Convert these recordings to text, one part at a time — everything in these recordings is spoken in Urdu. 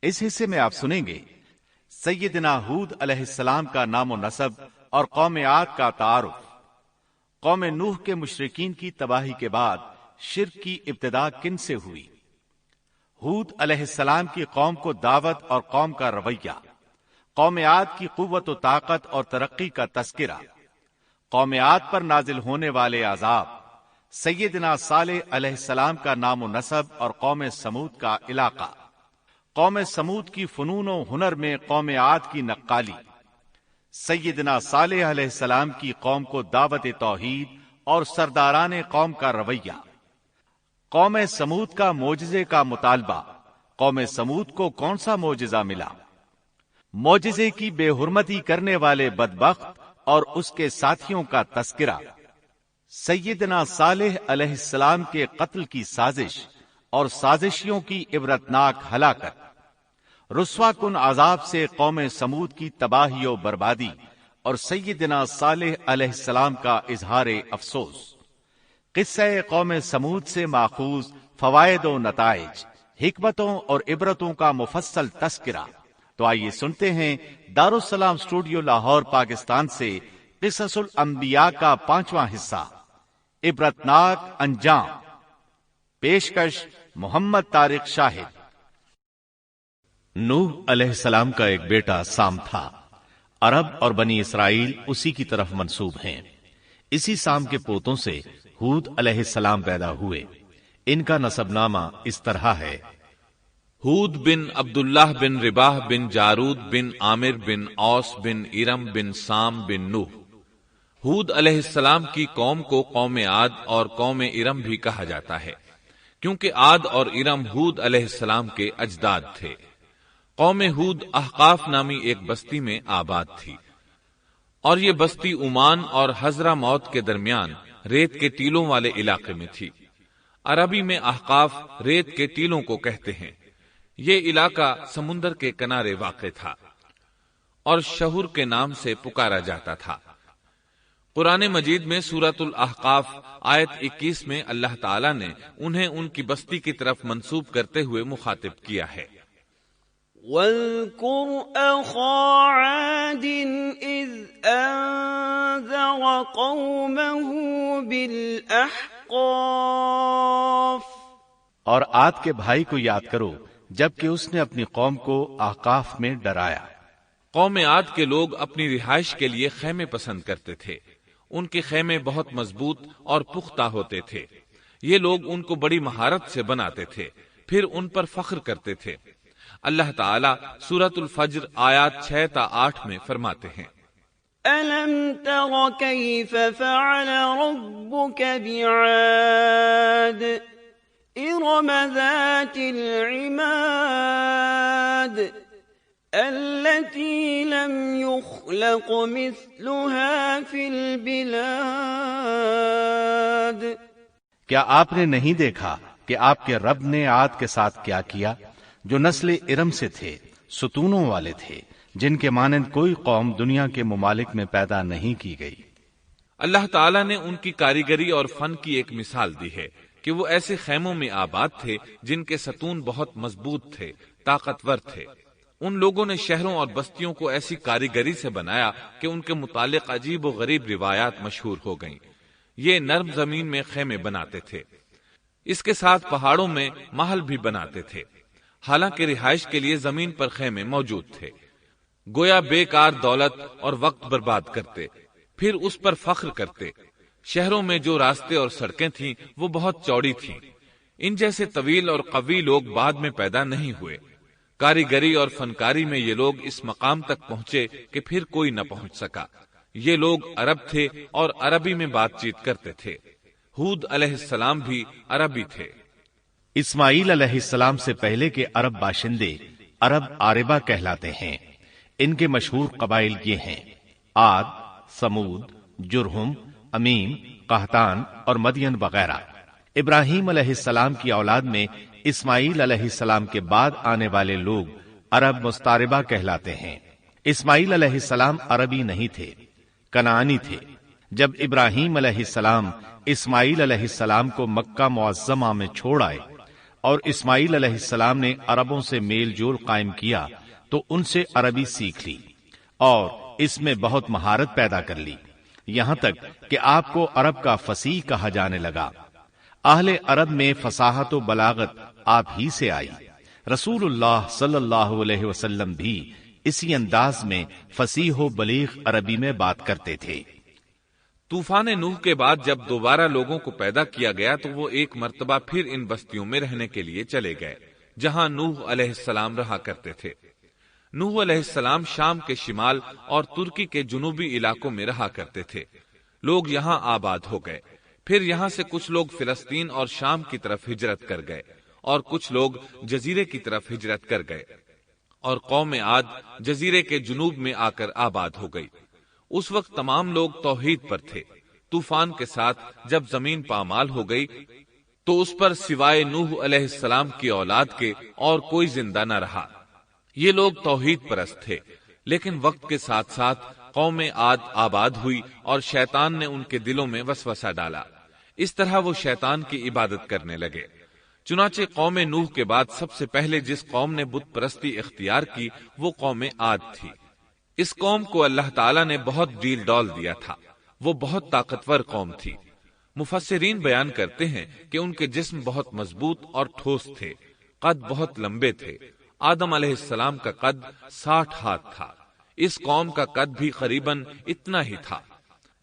اس حصے میں آپ سنیں گے سیدنا ہود علیہ السلام کا نام و نسب اور قوم عاد کا تعارف، قوم نوح کے مشرکین کی تباہی کے بعد شرک کی ابتدا کن سے ہوئی، ہود علیہ السلام کی قوم کو دعوت اور قوم کا رویہ، قوم عاد کی قوت و طاقت اور ترقی کا تذکرہ، قوم عاد پر نازل ہونے والے عذاب، سیدنا صالح علیہ السلام کا نام و نسب اور قوم سمود کا علاقہ، قوم سمود کی فنون و ہنر میں قوم عاد کی نقالی، سیدنا صالح علیہ السلام کی قوم کو دعوت توحید اور سرداران قوم کا رویہ، قوم سمود کا معجزے کا مطالبہ، قوم سمود کو کون سا معجزہ ملا، معجزے کی بے حرمتی کرنے والے بدبخت اور اس کے ساتھیوں کا تذکرہ، سیدنا صالح علیہ السلام کے قتل کی سازش اور سازشیوں کی عبرتناک ہلاکت، رسوا کن عذاب سے قوم سمود کی تباہی و بربادی اور سیدنا صالح علیہ السلام کا اظہار افسوس، قصہ قوم سمود سے ماخوذ فوائد و نتائج، حکمتوں اور عبرتوں کا مفصل تذکرہ۔ تو آئیے سنتے ہیں دارالسلام اسٹوڈیو لاہور پاکستان سے قصص الانبیاء کا 5واں حصہ، عبرتناک انجام، پیشکش محمد طارق شاہد۔ نوح علیہ السلام کا ایک بیٹا سام تھا۔ عرب اور بنی اسرائیل اسی کی طرف منسوب ہیں۔ اسی سام کے پوتوں سے ہود علیہ السلام پیدا ہوئے۔ ان کا نسب نامہ اس طرح ہے: ہود بن عبداللہ بن رباح بن جارود بن عامر بن اوس بن ارم بن سام بن نوح۔ ہود علیہ السلام کی قوم کو قوم عاد اور قوم ارم بھی کہا جاتا ہے، کیونکہ عاد اور ارم ہود علیہ السلام کے اجداد تھے۔ قوم ہود احقاف نامی ایک بستی میں آباد تھی، اور یہ بستی عمان اور حضرہ موت کے درمیان ریت کے ٹیلوں والے علاقے میں تھی۔ عربی میں احقاف ریت کے ٹیلوں کو کہتے ہیں۔ یہ علاقہ سمندر کے کنارے واقع تھا اور شہر کے نام سے پکارا جاتا تھا۔ قرآن مجید میں سورۃ الاحقاف آیت 21 میں اللہ تعالیٰ نے انہیں ان کی بستی کی طرف منسوب کرتے ہوئے مخاطب کیا ہے۔ وَاذْكُرْ أَخَا عَادٍ إِذْ أَنذَرَ قَوْمَهُ بِالْأَحْقَافِ، اور عاد کے بھائی کو یاد کرو جبکہ اس نے اپنی قوم کو احقاف میں ڈرایا۔ قوم عاد کے لوگ اپنی رہائش کے لیے خیمے پسند کرتے تھے۔ ان کے خیمے بہت مضبوط اور پختہ ہوتے تھے۔ یہ لوگ ان کو بڑی مہارت سے بناتے تھے، پھر ان پر فخر کرتے تھے۔ اللہ تعالیٰ سورۃ الفجر آیات 6 تا 8 میں فرماتے ہیں: أَلَمْ تَرَ كَيْفَ فَعَلَ رَبُّكَ بِعَادٍ إِرَمَ ذَاتِ الْعِمَادِ الَّتِي لَمْ يُخْلَقْ مِثْلُهَا فِي الْبِلَادِ۔ کیا آپ نے نہیں دیکھا کہ آپ کے رب نے عاد کے ساتھ کیا کیا، جو نسل ارم سے تھے، ستونوں والے تھے، جن کے مانند کوئی قوم دنیا کے ممالک میں پیدا نہیں کی گئی۔ اللہ تعالیٰ نے ان کی کاریگری اور فن کی ایک مثال دی ہے کہ وہ ایسے خیموں میں آباد تھے جن کے ستون بہت مضبوط تھے، طاقتور تھے۔ ان لوگوں نے شہروں اور بستیوں کو ایسی کاریگری سے بنایا کہ ان کے متعلق عجیب و غریب روایات مشہور ہو گئیں۔ یہ نرم زمین میں خیمے بناتے تھے، اس کے ساتھ پہاڑوں میں محل بھی بناتے تھے۔ حالانکہ رہائش کے لیے زمین پر خیمے موجود تھے، گویا بیکار دولت اور وقت برباد کرتے، پھر اس پر فخر کرتے۔ شہروں میں جو راستے اور سڑکیں تھیں وہ بہت چوڑی تھیں۔ ان جیسے طویل اور قوی لوگ بعد میں پیدا نہیں ہوئے۔ کاریگری اور فنکاری میں یہ لوگ اس مقام تک پہنچے کہ پھر کوئی نہ پہنچ سکا۔ یہ لوگ عرب تھے اور عربی میں بات چیت کرتے تھے۔ ہود علیہ السلام بھی عربی تھے۔ اسماعیل علیہ السلام سے پہلے کے عرب باشندے عرب عاربہ کہلاتے ہیں۔ ان کے مشہور قبائل یہ ہیں: عاد، سمود، جرہم، امیم، قحطان اور مدین وغیرہ۔ ابراہیم علیہ السلام کی اولاد میں اسماعیل علیہ السلام کے بعد آنے والے لوگ عرب مستعربہ کہلاتے ہیں۔ اسماعیل علیہ السلام عربی نہیں تھے، کنعانی تھے۔ جب ابراہیم علیہ السلام اسماعیل علیہ السلام کو مکہ معظمہ میں چھوڑ آئے اور اسماعیل علیہ السلام نے عربوں سے میل جول قائم کیا تو ان سے عربی سیکھ لی اور اس میں بہت مہارت پیدا کر لی، یہاں تک کہ آپ کو عرب کا فصیح کہا جانے لگا۔ اہل عرب میں فصاحت و بلاغت آپ ہی سے آئی۔ رسول اللہ صلی اللہ علیہ وسلم بھی اسی انداز میں فصیح و بلیغ عربی میں بات کرتے تھے۔ طوفان نوح کے بعد جب دوبارہ لوگوں کو پیدا کیا گیا تو وہ ایک مرتبہ پھر ان بستیوں میں رہنے کے لیے چلے گئے جہاں نوح علیہ السلام رہا کرتے تھے۔ نوح علیہ السلام شام کے شمال اور ترکی کے جنوبی علاقوں میں رہا کرتے تھے۔ لوگ یہاں آباد ہو گئے، پھر یہاں سے کچھ لوگ فلسطین اور شام کی طرف ہجرت کر گئے اور کچھ لوگ جزیرے کی طرف ہجرت کر گئے، اور قوم عاد جزیرے کے جنوب میں آ کر آباد ہو گئی۔ اس وقت تمام لوگ توحید پر تھے۔ طوفان کے ساتھ جب زمین پامال ہو گئی تو اس پر سوائے نوح علیہ السلام کی اولاد کے اور کوئی زندہ نہ رہا۔ یہ لوگ توحید پرست تھے، لیکن وقت کے ساتھ ساتھ قوم عاد آباد ہوئی اور شیطان نے ان کے دلوں میں وسوسہ ڈالا، اس طرح وہ شیطان کی عبادت کرنے لگے۔ چنانچہ قوم نوح کے بعد سب سے پہلے جس قوم نے بت پرستی اختیار کی وہ قوم عاد تھی۔ اس قوم کو اللہ تعالیٰ نے بہت ڈیل ڈال دیا تھا، وہ بہت طاقتور قوم تھی۔ مفسرین بیان کرتے ہیں کہ ان کے جسم بہت مضبوط اور ٹھوس تھے، قد بہت لمبے تھے۔ آدم علیہ السلام کا قد 60 ہاتھ تھا، اس قوم کا قد بھی قریباً اتنا ہی تھا۔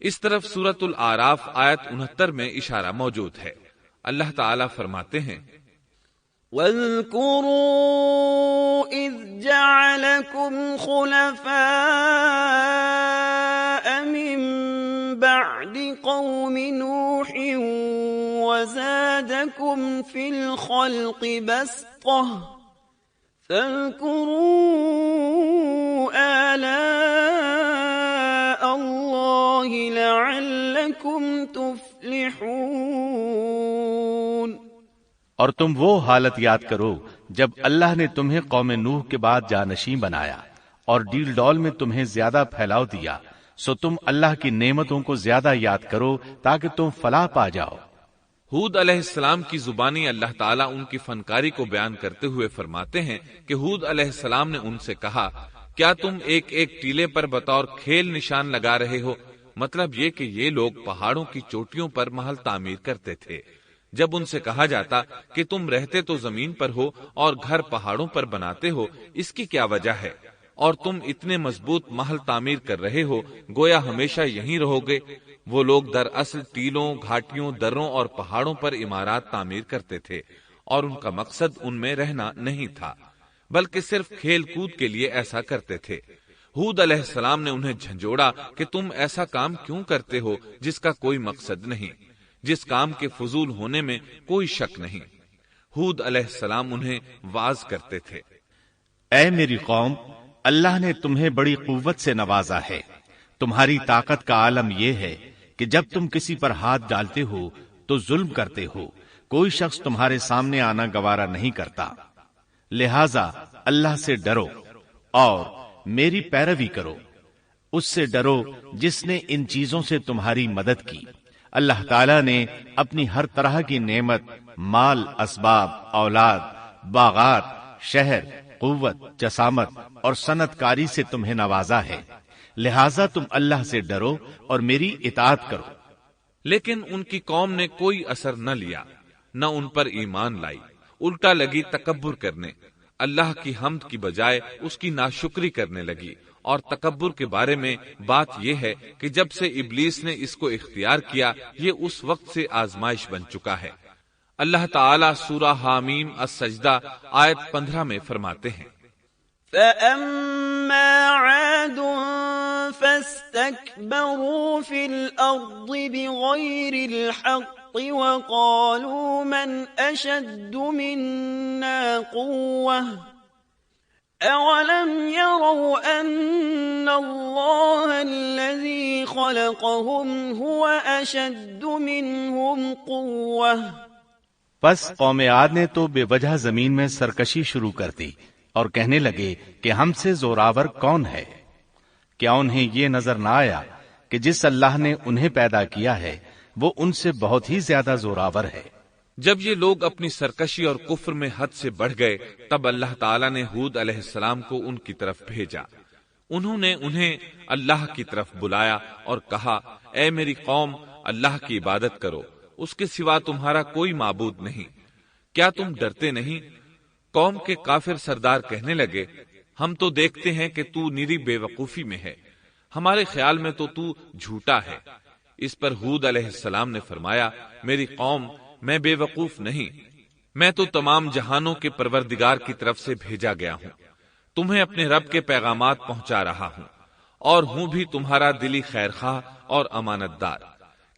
اس طرف سورۃ الاعراف آیت 69 میں اشارہ موجود ہے۔ اللہ تعالیٰ فرماتے ہیں، وَاذْكُرُوا إِذْ جَعَلَكُمْ خُلَفَاءَ مِنْ بَعْدِ قَوْمِ نُوحٍ وَزَادَكُمْ فِي الْخَلْقِ بَسْطَةً فَاذْكُرُوا آلَاءَ اللَّهِ لَعَلَّكُمْ تُفْلِحُونَ۔ اور تم وہ حالت یاد کرو جب اللہ نے تمہیں قوم نوح کے بعد جانشین بنایا اور ڈیل ڈول میں تمہیں زیادہ پھیلاؤ دیا، سو تم اللہ کی نعمتوں کو زیادہ یاد کرو تاکہ تم فلاح پا جاؤ۔ ہود علیہ السلام کی زبانی اللہ تعالیٰ ان کی فنکاری کو بیان کرتے ہوئے فرماتے ہیں کہ ہود علیہ السلام نے ان سے کہا، کیا تم ایک ایک ٹیلے پر بطور کھیل نشان لگا رہے ہو؟ مطلب یہ کہ یہ لوگ پہاڑوں کی چوٹیوں پر محل تعمیر کرتے تھے۔ جب ان سے کہا جاتا کہ تم رہتے تو زمین پر ہو اور گھر پہاڑوں پر بناتے ہو، اس کی کیا وجہ ہے؟ اور تم اتنے مضبوط محل تعمیر کر رہے ہو، گویا ہمیشہ یہیں رہو گے۔ وہ لوگ دراصل ٹیلوں، گھاٹیوں، دروں اور پہاڑوں پر عمارات تعمیر کرتے تھے، اور ان کا مقصد ان میں رہنا نہیں تھا، بلکہ صرف کھیل کود کے لیے ایسا کرتے تھے۔ ہود علیہ السلام نے انہیں جھنجھوڑا کہ تم ایسا کام کیوں کرتے ہو جس کا کوئی مقصد نہیں، جس کام کے فضول ہونے میں کوئی شک نہیں۔ ہود علیہ السلام انہیں واعظ کرتے تھے، اے میری قوم، اللہ نے تمہیں بڑی قوت سے نوازا ہے۔ تمہاری طاقت کا عالم یہ ہے کہ جب تم کسی پر ہاتھ ڈالتے ہو تو ظلم کرتے ہو، کوئی شخص تمہارے سامنے آنا گوارا نہیں کرتا۔ لہذا اللہ سے ڈرو اور میری پیروی کرو، اس سے ڈرو جس نے ان چیزوں سے تمہاری مدد کی۔ اللہ تعالیٰ نے اپنی ہر طرح کی نعمت، مال، اسباب، اولاد، باغات، شہر، قوت، جسامت اور صنعت کاری سے تمہیں نوازا ہے، لہذا تم اللہ سے ڈرو اور میری اطاعت کرو۔ لیکن ان کی قوم نے کوئی اثر نہ لیا، نہ ان پر ایمان لائی، الٹا لگی تکبر کرنے، اللہ کی حمد کی بجائے اس کی ناشکری کرنے لگی۔ اور تکبر کے بارے میں بات یہ ہے کہ جب سے ابلیس نے اس کو اختیار کیا، یہ اس وقت سے آزمائش بن چکا ہے۔ اللہ تعالیٰ سورہ حامیم السجدہ آیت 15 میں فرماتے ہیں، فَأَمَّا عَادٌ فَاسْتَكْبَرُوا فِي الْأَرْضِ بِغَيْرِ الْحَقِّ وَقَالُوا مَنْ أَشَدُّ مِنَّا قُوَّةً أَوَلَمْ يَرَوْا أَنَّ اللَّهَ الَّذِي خَلَقَهُمْ هُوَ أَشَدُّ مِنْهُمْ قُوَّةً۔ پس قوم عاد نے تو بے وجہ زمین میں سرکشی شروع کر دی اور کہنے لگے کہ ہم سے زوراور کون ہے؟ کیا انہیں یہ نظر نہ آیا کہ جس اللہ نے انہیں پیدا کیا ہے وہ ان سے بہت ہی زیادہ زوراور ہے؟ جب یہ لوگ اپنی سرکشی اور کفر میں حد سے بڑھ گئے تب اللہ تعالیٰ نے ہود علیہ السلام کو ان کی طرف بھیجا۔ انہوں نے انہیں اللہ کی طرف بلایا اور کہا، اے میری قوم، اللہ کی عبادت کرو، اس کے سوا تمہارا کوئی معبود نہیں۔ کیا تم ڈرتے نہیں؟ قوم کے کافر سردار کہنے لگے، ہم تو دیکھتے ہیں کہ تو نری بے وقوفی میں ہے، ہمارے خیال میں تو جھوٹا ہے۔ اس پر ہود علیہ السلام نے فرمایا، میری قوم، میں بے وقوف نہیں، میں تو تمام جہانوں کے پروردگار کی طرف سے بھیجا گیا ہوں، تمہیں اپنے رب کے پیغامات پہنچا رہا ہوں، اور ہوں بھی تمہارا دلی خیرخواہ اور امانت دار۔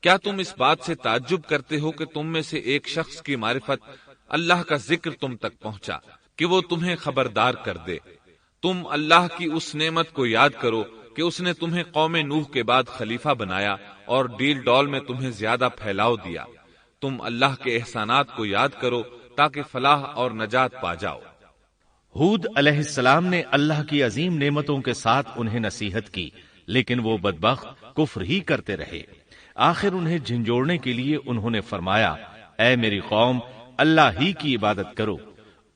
کیا تم اس بات سے تعجب کرتے ہو کہ تم میں سے ایک شخص کی معرفت اللہ کا ذکر تم تک پہنچا کہ وہ تمہیں خبردار کر دے؟ تم اللہ کی اس نعمت کو یاد کرو کہ اس نے تمہیں قوم نوح کے بعد خلیفہ بنایا اور ڈیل ڈول میں تمہیں زیادہ پھیلاؤ دیا۔ تم اللہ کے احسانات کو یاد کرو تاکہ فلاح اور نجات پا جاؤ۔ ہود علیہ السلام نے اللہ کی عظیم نعمتوں کے ساتھ انہیں نصیحت کی، لیکن وہ بدبخت کفر ہی کرتے رہے۔ آخر انہیں جھنجھوڑنے کے لیے انہوں نے فرمایا، اے میری قوم، اللہ ہی کی عبادت کرو،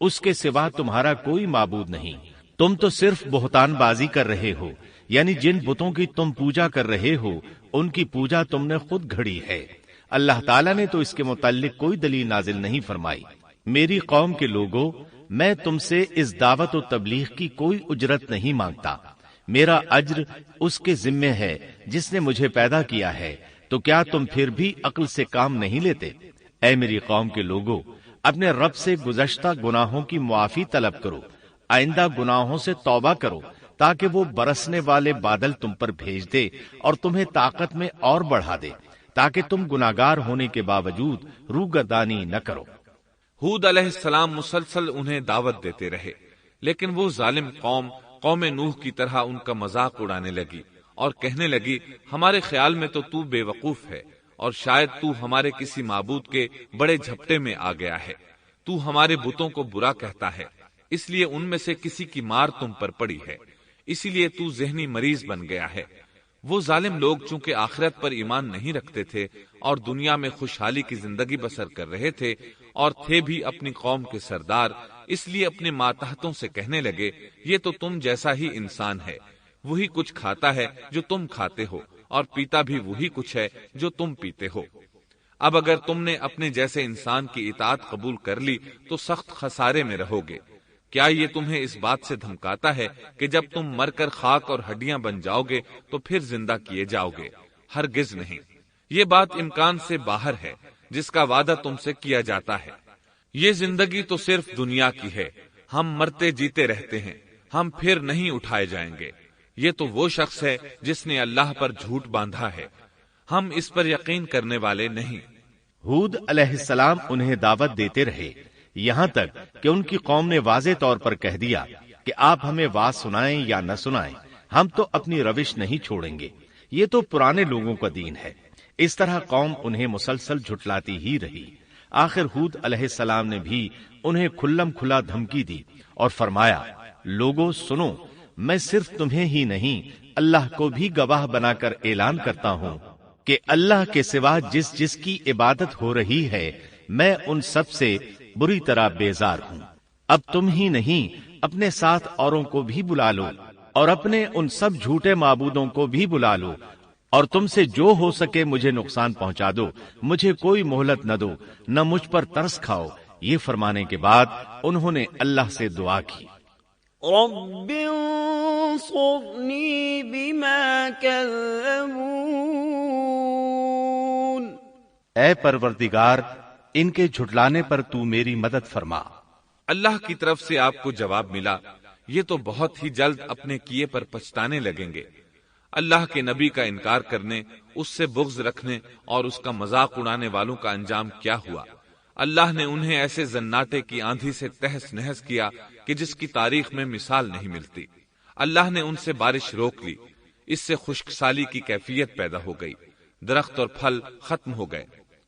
اس کے سوا تمہارا کوئی معبود نہیں۔ تم تو صرف بہتان بازی کر رہے ہو، یعنی جن بتوں کی تم پوجا کر رہے ہو ان کی پوجا تم نے خود گھڑی ہے۔ اللہ تعالیٰ نے تو اس کے متعلق کوئی دلیل نازل نہیں فرمائی۔ میری قوم کے لوگوں، میں تم سے اس دعوت و تبلیغ کی کوئی اجرت نہیں مانگتا، میرا اجر اس کے ذمے ہے جس نے مجھے پیدا کیا ہے، تو کیا تم پھر بھی عقل سے کام نہیں لیتے؟ اے میری قوم کے لوگوں، اپنے رب سے گزشتہ گناہوں کی معافی طلب کرو، آئندہ گناہوں سے توبہ کرو تاکہ وہ برسنے والے بادل تم پر بھیج دے اور تمہیں طاقت میں اور بڑھا دے، تاکہ تم گناہگار ہونے کے باوجود روگردانی نہ کرو۔ ہود علیہ السلام مسلسل انہیں دعوت دیتے رہے، لیکن وہ ظالم قوم نوح کی طرح ان کا مذاق اڑانے لگی اور کہنے لگی، ہمارے خیال میں تو بے وقوف ہے اور شاید تو ہمارے کسی معبود کے بڑے جھپٹے میں آ گیا ہے، تو ہمارے بتوں کو برا کہتا ہے، اس لیے ان میں سے کسی کی مار تم پر پڑی ہے، اسی لیے تو ذہنی مریض بن گیا ہے۔ وہ ظالم لوگ چونکہ آخرت پر ایمان نہیں رکھتے تھے اور دنیا میں خوشحالی کی زندگی بسر کر رہے تھے اور تھے بھی اپنی قوم کے سردار، اس لیے اپنے ماتحتوں سے کہنے لگے، یہ تو تم جیسا ہی انسان ہے، وہی کچھ کھاتا ہے جو تم کھاتے ہو اور پیتا بھی وہی کچھ ہے جو تم پیتے ہو۔ اب اگر تم نے اپنے جیسے انسان کی اطاعت قبول کر لی تو سخت خسارے میں رہو گے۔ کیا یہ تمہیں اس بات سے دھمکاتا ہے کہ جب تم مر کر خاک اور ہڈیاں بن جاؤ گے تو پھر زندہ کیے جاؤ گے؟ ہرگز نہیں، یہ بات امکان سے باہر ہے جس کا وعدہ تم سے کیا جاتا ہے۔ یہ زندگی تو صرف دنیا کی ہے، ہم مرتے جیتے رہتے ہیں، ہم پھر نہیں اٹھائے جائیں گے۔ یہ تو وہ شخص ہے جس نے اللہ پر جھوٹ باندھا ہے، ہم اس پر یقین کرنے والے نہیں۔ ہود علیہ السلام انہیں دعوت دیتے رہے یہاں تک کہ ان کی قوم نے واضح طور پر کہہ دیا کہ آپ ہمیں واز سنائیں یا نہ سنائیں، ہم تو اپنی روش نہیں چھوڑیں گے، یہ تو پرانے لوگوں کا دین ہے۔ اس طرح قوم انہیں مسلسل جھٹلاتی ہی رہی۔ آخر ہود علیہ السلام نے بھی انہیں کھلم کھلا دھمکی دی اور فرمایا، لوگوں سنو، میں صرف تمہیں ہی نہیں اللہ کو بھی گواہ بنا کر اعلان کرتا ہوں کہ اللہ کے سوا جس کی عبادت ہو رہی ہے میں ان سب سے بری طرح بیزار ہوں۔ اب تم ہی نہیں اپنے ساتھ اوروں کو بھی بلا لو اور اپنے ان سب جھوٹے معبودوں کو بھی بلا لو، اور تم سے جو ہو سکے مجھے نقصان پہنچا دو، مجھے کوئی مہلت نہ دو، نہ مجھ پر ترس کھاؤ۔ یہ فرمانے کے بعد انہوں نے اللہ سے دعا کی، رب انصرنی بما کذبون، اے پروردگار ان کے جھٹلانے پر تو میری مدد فرما۔ اللہ کی طرف سے آپ کو جواب ملا، یہ تو بہت ہی جلد اپنے کیے پر پچھتانے لگیں گے۔ اللہ کے نبی کا انکار کرنے، اس سے بغض رکھنے اور اس کا مذاق اڑانے والوں کا انجام کیا ہوا؟ اللہ نے انہیں ایسے زناٹے کی آندھی سے تہس نہس کیا کہ جس کی تاریخ میں مثال نہیں ملتی۔ اللہ نے ان سے بارش روک لی، اس سے خشک سالی کی کیفیت پیدا ہو گئی، درخت اور پھل ختم ہو گئے،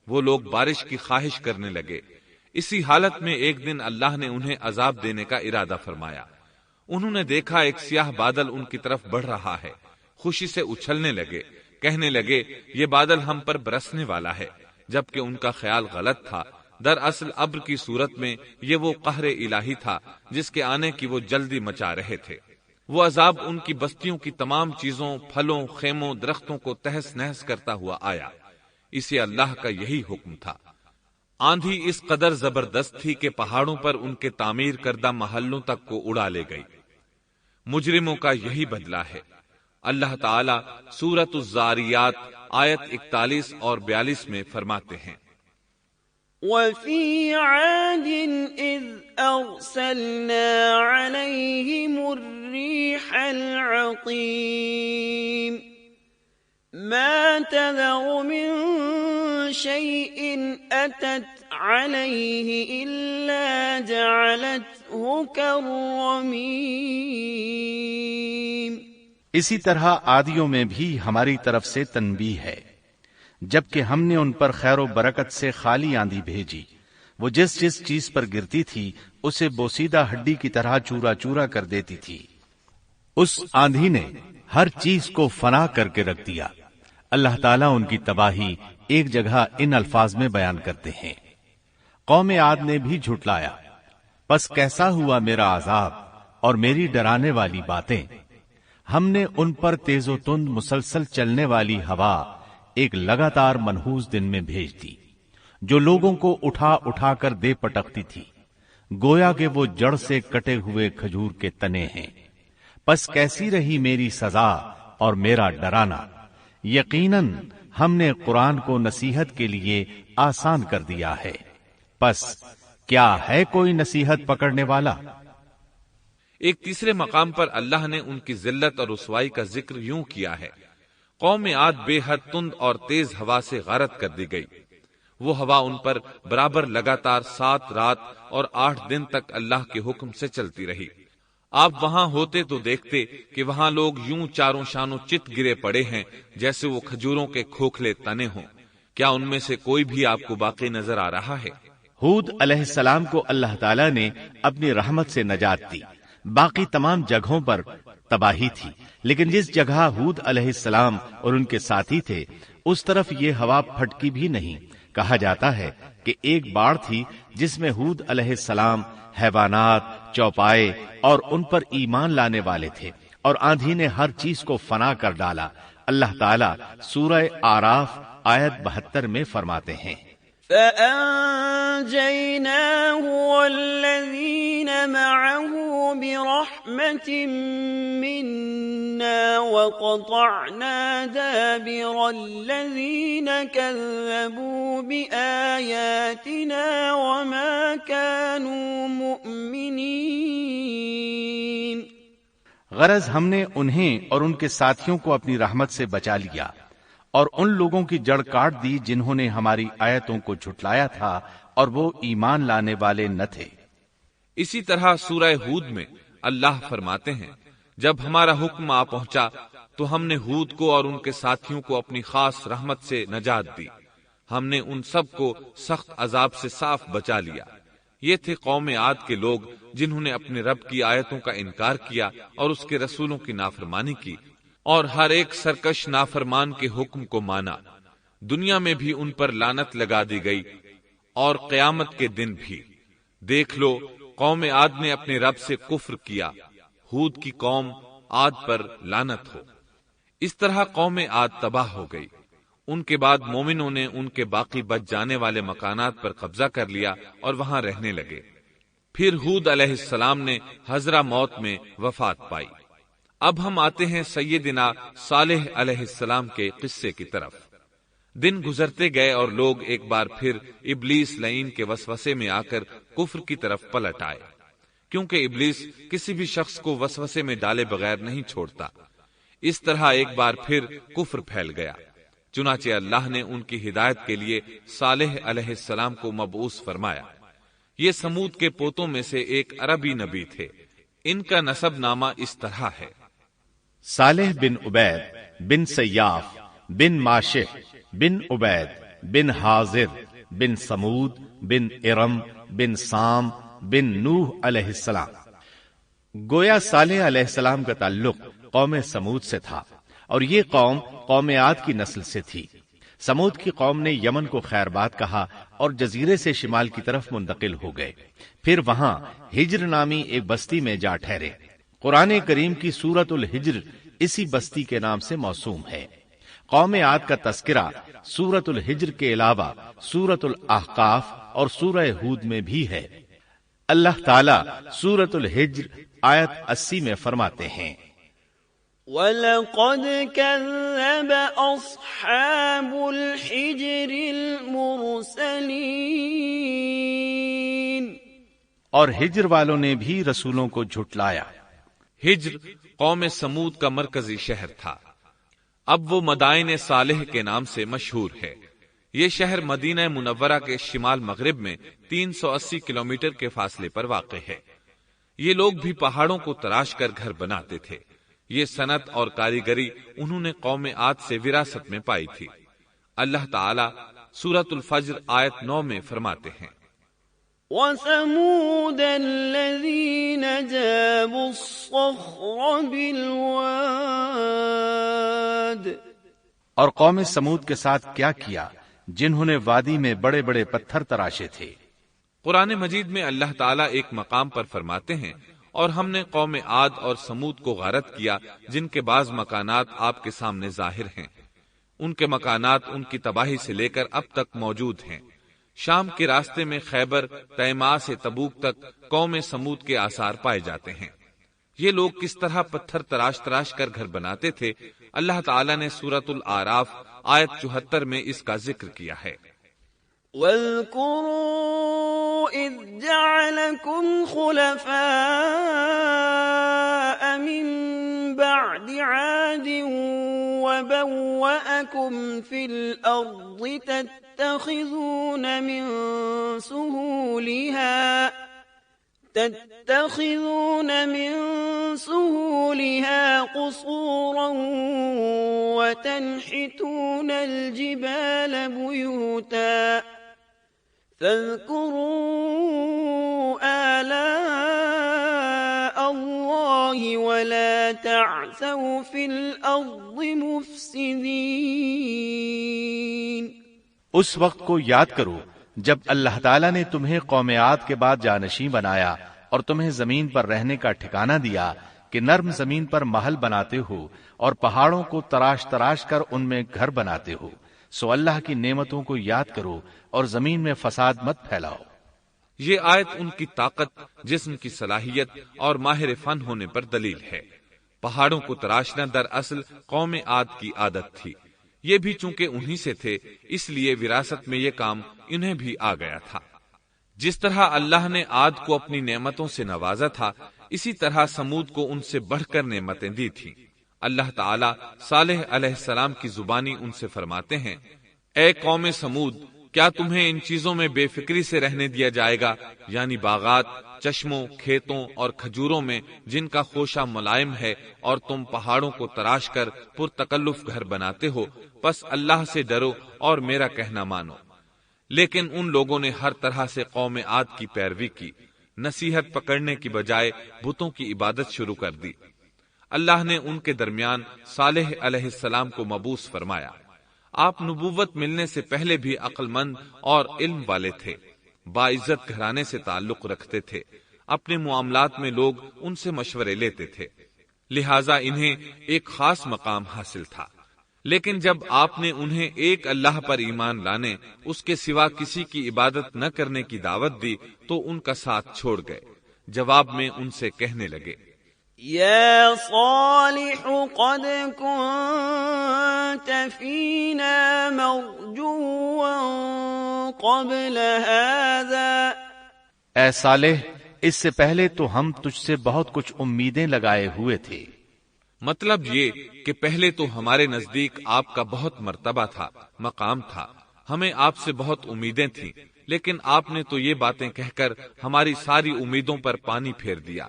وہ لوگ بارش کی خواہش کرنے لگے۔ اسی حالت میں ایک دن اللہ نے انہیں عذاب دینے کا ارادہ فرمایا۔ انہوں نے دیکھا ایک سیاہ بادل ان کی طرف بڑھ رہا ہے، خوشی سے اچھلنے لگے، کہنے لگے یہ بادل ہم پر برسنے والا ہے، جبکہ ان کا خیال غلط تھا۔ دراصل ابر کی صورت میں یہ وہ قہر الہی تھا جس کے آنے کی وہ جلدی مچا رہے تھے۔ وہ عذاب ان کی بستیوں کی تمام چیزوں، پھلوں، خیموں، درختوں کو تہس نہس کرتا ہوا آیا۔ اسے اللہ کا یہی حکم تھا۔ آندھی اس قدر زبردست تھی کہ پہاڑوں پر ان کے تعمیر کردہ محلوں تک کو اڑا لے گئی۔ مجرموں کا یہی بدلہ ہے۔ اللہ تعالی سورۃ الزاریات آیت 41 اور 42 میں فرماتے ہیں، وَفِي عَادٍ إِذْ أَرْسَلْنَا عَلَيْهِمُ الرِّيحَ الْعَقِيمَ مَا تَذَرُ مِن شَيْءٍ أَتَتْ عَلَيْهِ إِلَّا جَعَلَتْهُ كَالرَّمِيمِ۔ اسی طرح عادیوں میں بھی ہماری طرف سے تنبیہ ہے۔ جبکہ ہم نے ان پر خیر و برکت سے خالی آندھی بھیجی، وہ جس جس چیز پر گرتی تھی اسے بوسیدہ ہڈی کی طرح چورا چورا کر دیتی تھی۔ اس آندھی نے ہر چیز کو فنا کر کے رکھ دیا۔ اللہ تعالیٰ ان کی تباہی ایک جگہ ان الفاظ میں بیان کرتے ہیں، قوم عاد نے بھی جھٹلایا، پس کیسا ہوا میرا عذاب اور میری ڈرانے والی باتیں۔ ہم نے ان پر تیز و تند مسلسل چلنے والی ہوا ایک لگاتار منحوس دن میں بھیج دی، جو لوگوں کو اٹھا اٹھا کر دے پٹکتی تھی، گویا کہ وہ جڑ سے کٹے ہوئے کھجور کے تنے ہیں۔ پس کیسی رہی میری سزا اور میرا ڈرانا۔ یقیناً ہم نے قرآن کو نصیحت کے لیے آسان کر دیا ہے، پس کیا ہے کوئی نصیحت پکڑنے والا؟ ایک تیسرے مقام پر اللہ نے ان کی ذلت اور رسوائی کا ذکر یوں کیا ہے، قوم عاد بے حد تند اور تیز ہوا سے غارت کر دی گئی۔ وہ ہوا ان پر برابر لگاتار 7 رات اور 8 دن تک اللہ کے حکم سے چلتی رہی۔ آپ وہاں ہوتے تو دیکھتے کہ وہاں لوگ یوں چاروں شانوں چت گرے پڑے ہیں جیسے وہ کھجوروں کے کھوکھلے تنے ہوں۔ کیا ان میں سے کوئی بھی آپ کو باقی نظر آ رہا ہے؟ ہود علیہ السلام کو اللہ تعالیٰ نے اپنی رحمت سے نجات دی۔ باقی تمام جگہوں پر تباہی تھی، لیکن جس جگہ ہود علیہ السلام اور ان کے ساتھی تھے اس طرف یہ ہوا پھٹکی بھی نہیں۔ کہا جاتا ہے کہ ایک باڑ تھی جس میں ہود علیہ السلام، حیوانات، چوپائے اور ان پر ایمان لانے والے تھے، اور آندھی نے ہر چیز کو فنا کر ڈالا۔ اللہ تعالیٰ سورہ آراف آیت 72 میں فرماتے ہیں، فَأَنجَيْنَاهُ وَالَّذِينَ مَعَهُ بِرَحْمَةٍ مِّنَّا وَقَطَعْنَا دَابِرَ الَّذِينَ كَذَّبُوا بِآيَاتِنَا وَمَا كَانُوا مُؤْمِنِينَ۔ غرض ہم نے انہیں اور ان کے ساتھیوں کو اپنی رحمت سے بچا لیا اور ان لوگوں کی جڑ کاٹ دی جنہوں نے ہماری آیتوں کو جھٹلایا تھا اور وہ ایمان لانے والے نہ تھے۔ اسی طرح سورہ ہود میں اللہ فرماتے ہیں، جب ہمارا حکم آ پہنچا تو ہم نے ہود کو اور ان کے ساتھیوں کو اپنی خاص رحمت سے نجات دی۔ ہم نے ان سب کو سخت عذاب سے صاف بچا لیا۔ یہ تھے قوم عاد کے لوگ جنہوں نے اپنے رب کی آیتوں کا انکار کیا اور اس کے رسولوں کی نافرمانی کی، اور ہر ایک سرکش نافرمان کے حکم کو مانا۔ دنیا میں بھی ان پر لعنت لگا دی گئی اور قیامت کے دن بھی۔ دیکھ لو، قوم عاد نے اپنے رب سے کفر کیا، ہود کی قوم عاد پر لعنت ہو۔ اس طرح قوم عاد تباہ ہو گئی۔ ان کے بعد مومنوں نے ان کے باقی بچ جانے والے مکانات پر قبضہ کر لیا اور وہاں رہنے لگے۔ پھر ہود علیہ السلام نے حضرہ موت میں وفات پائی۔ اب ہم آتے ہیں سیدنا صالح علیہ السلام کے قصے کی طرف۔ دن گزرتے گئے اور لوگ ایک بار پھر ابلیس لعین کے وسوسے میں آ کر کفر کی طرف پلٹ آئے، کیونکہ ابلیس کسی بھی شخص کو وسوسے میں ڈالے بغیر نہیں چھوڑتا۔ اس طرح ایک بار پھر کفر پھیل گیا۔ چنانچہ اللہ نے ان کی ہدایت کے لیے صالح علیہ السلام کو مبعوث فرمایا۔ یہ سمود کے پوتوں میں سے ایک عربی نبی تھے۔ ان کا نسب نامہ اس طرح ہے: صالح بن عبید بن سیاف بن ماشح بن عبید بن حاضر بن سمود بن ارم بن سام بن نوح علیہ السلام۔ گویا صالح علیہ السلام کا تعلق قوم سمود سے تھا، اور یہ قوم عاد کی نسل سے تھی۔ سمود کی قوم نے یمن کو خیر بات کہا اور جزیرے سے شمال کی طرف منتقل ہو گئے، پھر وہاں ہجر نامی ایک بستی میں جا ٹھہرے۔ قرآن کریم کی سورۃ الحجر اسی بستی کے نام سے موسوم ہے۔ قوم عاد کا تذکرہ سورۃ الحجر کے علاوہ سورۃ الاحقاف اور سورہ ہود میں بھی ہے۔ اللہ تعالی سورۃ الحجر آیت 80 میں فرماتے ہیں، وَلَقَدْ كَذَّبَ أَصْحَابُ الْحِجْرِ الْمُرْسَلِينَ، اور ہجر والوں نے بھی رسولوں کو جھٹلایا۔ ہجر قوم سمود کا مرکزی شہر تھا، اب وہ مدائن صالح کے نام سے مشہور ہے۔ یہ شہر مدینہ منورہ کے شمال مغرب میں 380 کلومیٹر کے فاصلے پر واقع ہے۔ یہ لوگ بھی پہاڑوں کو تراش کر گھر بناتے تھے۔ یہ صنعت اور کاریگری انہوں نے قوم عاد سے وراثت میں پائی تھی۔ اللہ تعالی سورۃ الفجر آیت 9 میں فرماتے ہیں، وَثَمُودَ الَّذِينَ جَابُوا الصَّخْرَ بِالْوَادِ، اور قوم سمود کے ساتھ کیا کیا جنہوں نے وادی میں بڑے بڑے پتھر تراشے تھے۔ قرآن مجید میں اللہ تعالیٰ ایک مقام پر فرماتے ہیں، اور ہم نے قوم عاد اور سمود کو غارت کیا جن کے بعض مکانات آپ کے سامنے ظاہر ہیں۔ ان کے مکانات ان کی تباہی سے لے کر اب تک موجود ہیں۔ شام کے راستے میں خیبر، تیماء سے تبوک تک قوم سمود کے آثار پائے جاتے ہیں۔ یہ لوگ کس طرح پتھر تراش تراش کر گھر بناتے تھے، اللہ تعالیٰ نے سورۃ الاعراف آیت 74 میں اس کا ذکر کیا ہے۔ وَاذْكُرُوا إِذْ جَعَلَكُمْ خُلَفَاءَ مِنْ بَعْدِ عَادٍ وَبَوَّأَكُمْ فِي الْأَرْضِ تَتَّخِذُونَ مِنْ سُهُولِهَا قُصُورًا وَتَنْحِتُونَ الْجِبَالَ بُيُوتًا فَاذْكُرُوا آلَاءَ اللَّهِ وَلَا تَعْثَوْا فِي الْأَرْضِ مُفْسِدِينَ۔ اس وقت کو یاد کرو جب اللہ تعالیٰ نے تمہیں قوم عاد کے بعد جانشین بنایا اور تمہیں زمین پر رہنے کا ٹھکانہ دیا کہ نرم زمین پر محل بناتے ہو اور پہاڑوں کو تراش تراش کر ان میں گھر بناتے ہو، سو اللہ کی نعمتوں کو یاد کرو اور زمین میں فساد مت پھیلاؤ۔ یہ آیت ان کی طاقت، جسم کی صلاحیت اور ماہر فن ہونے پر دلیل ہے۔ پہاڑوں کو تراشنا دراصل قوم عاد کی عادت تھی۔ یہ بھی چونکہ انہی سے تھے، اس لیے وراثت میں یہ کام انہیں بھی آ گیا تھا۔ جس طرح اللہ نے عاد کو اپنی نعمتوں سے نوازا تھا، اسی طرح سمود کو ان سے بڑھ کر نعمتیں دی تھیں۔ اللہ تعالیٰ صالح علیہ السلام کی زبانی ان سے فرماتے ہیں، اے قوم سمود، کیا تمہیں ان چیزوں میں بے فکری سے رہنے دیا جائے گا، یعنی باغات، چشموں، کھیتوں اور کھجوروں میں جن کا خوشہ ملائم ہے، اور تم پہاڑوں کو تراش کر پرتکلف گھر بناتے ہو، پس اللہ سے ڈرو اور میرا کہنا مانو۔ لیکن ان لوگوں نے ہر طرح سے قوم عاد کی پیروی کی، نصیحت پکڑنے کی بجائے بتوں کی عبادت شروع کر دی۔ اللہ نے ان کے درمیان صالح علیہ السلام کو مبعوث فرمایا۔ آپ نبوت ملنے سے پہلے بھی عقل مند اور علم والے تھے، باعزت گھرانے سے تعلق رکھتے تھے، اپنے معاملات میں لوگ ان سے مشورے لیتے تھے، لہٰذا انہیں ایک خاص مقام حاصل تھا۔ لیکن جب آپ نے انہیں ایک اللہ پر ایمان لانے، اس کے سوا کسی کی عبادت نہ کرنے کی دعوت دی تو ان کا ساتھ چھوڑ گئے۔ جواب میں ان سے کہنے لگے، یا صالح قد كنت فينا مرجوا قبل هذا، اے صالح، اس سے پہلے تو ہم تجھ سے بہت کچھ امیدیں لگائے ہوئے تھے۔ مطلب یہ کہ پہلے تو ہمارے نزدیک آپ کا بہت مرتبہ تھا، مقام تھا، ہمیں آپ سے بہت امیدیں تھیں، لیکن آپ نے تو یہ باتیں کہہ کر ہماری ساری امیدوں پر پانی پھیر دیا۔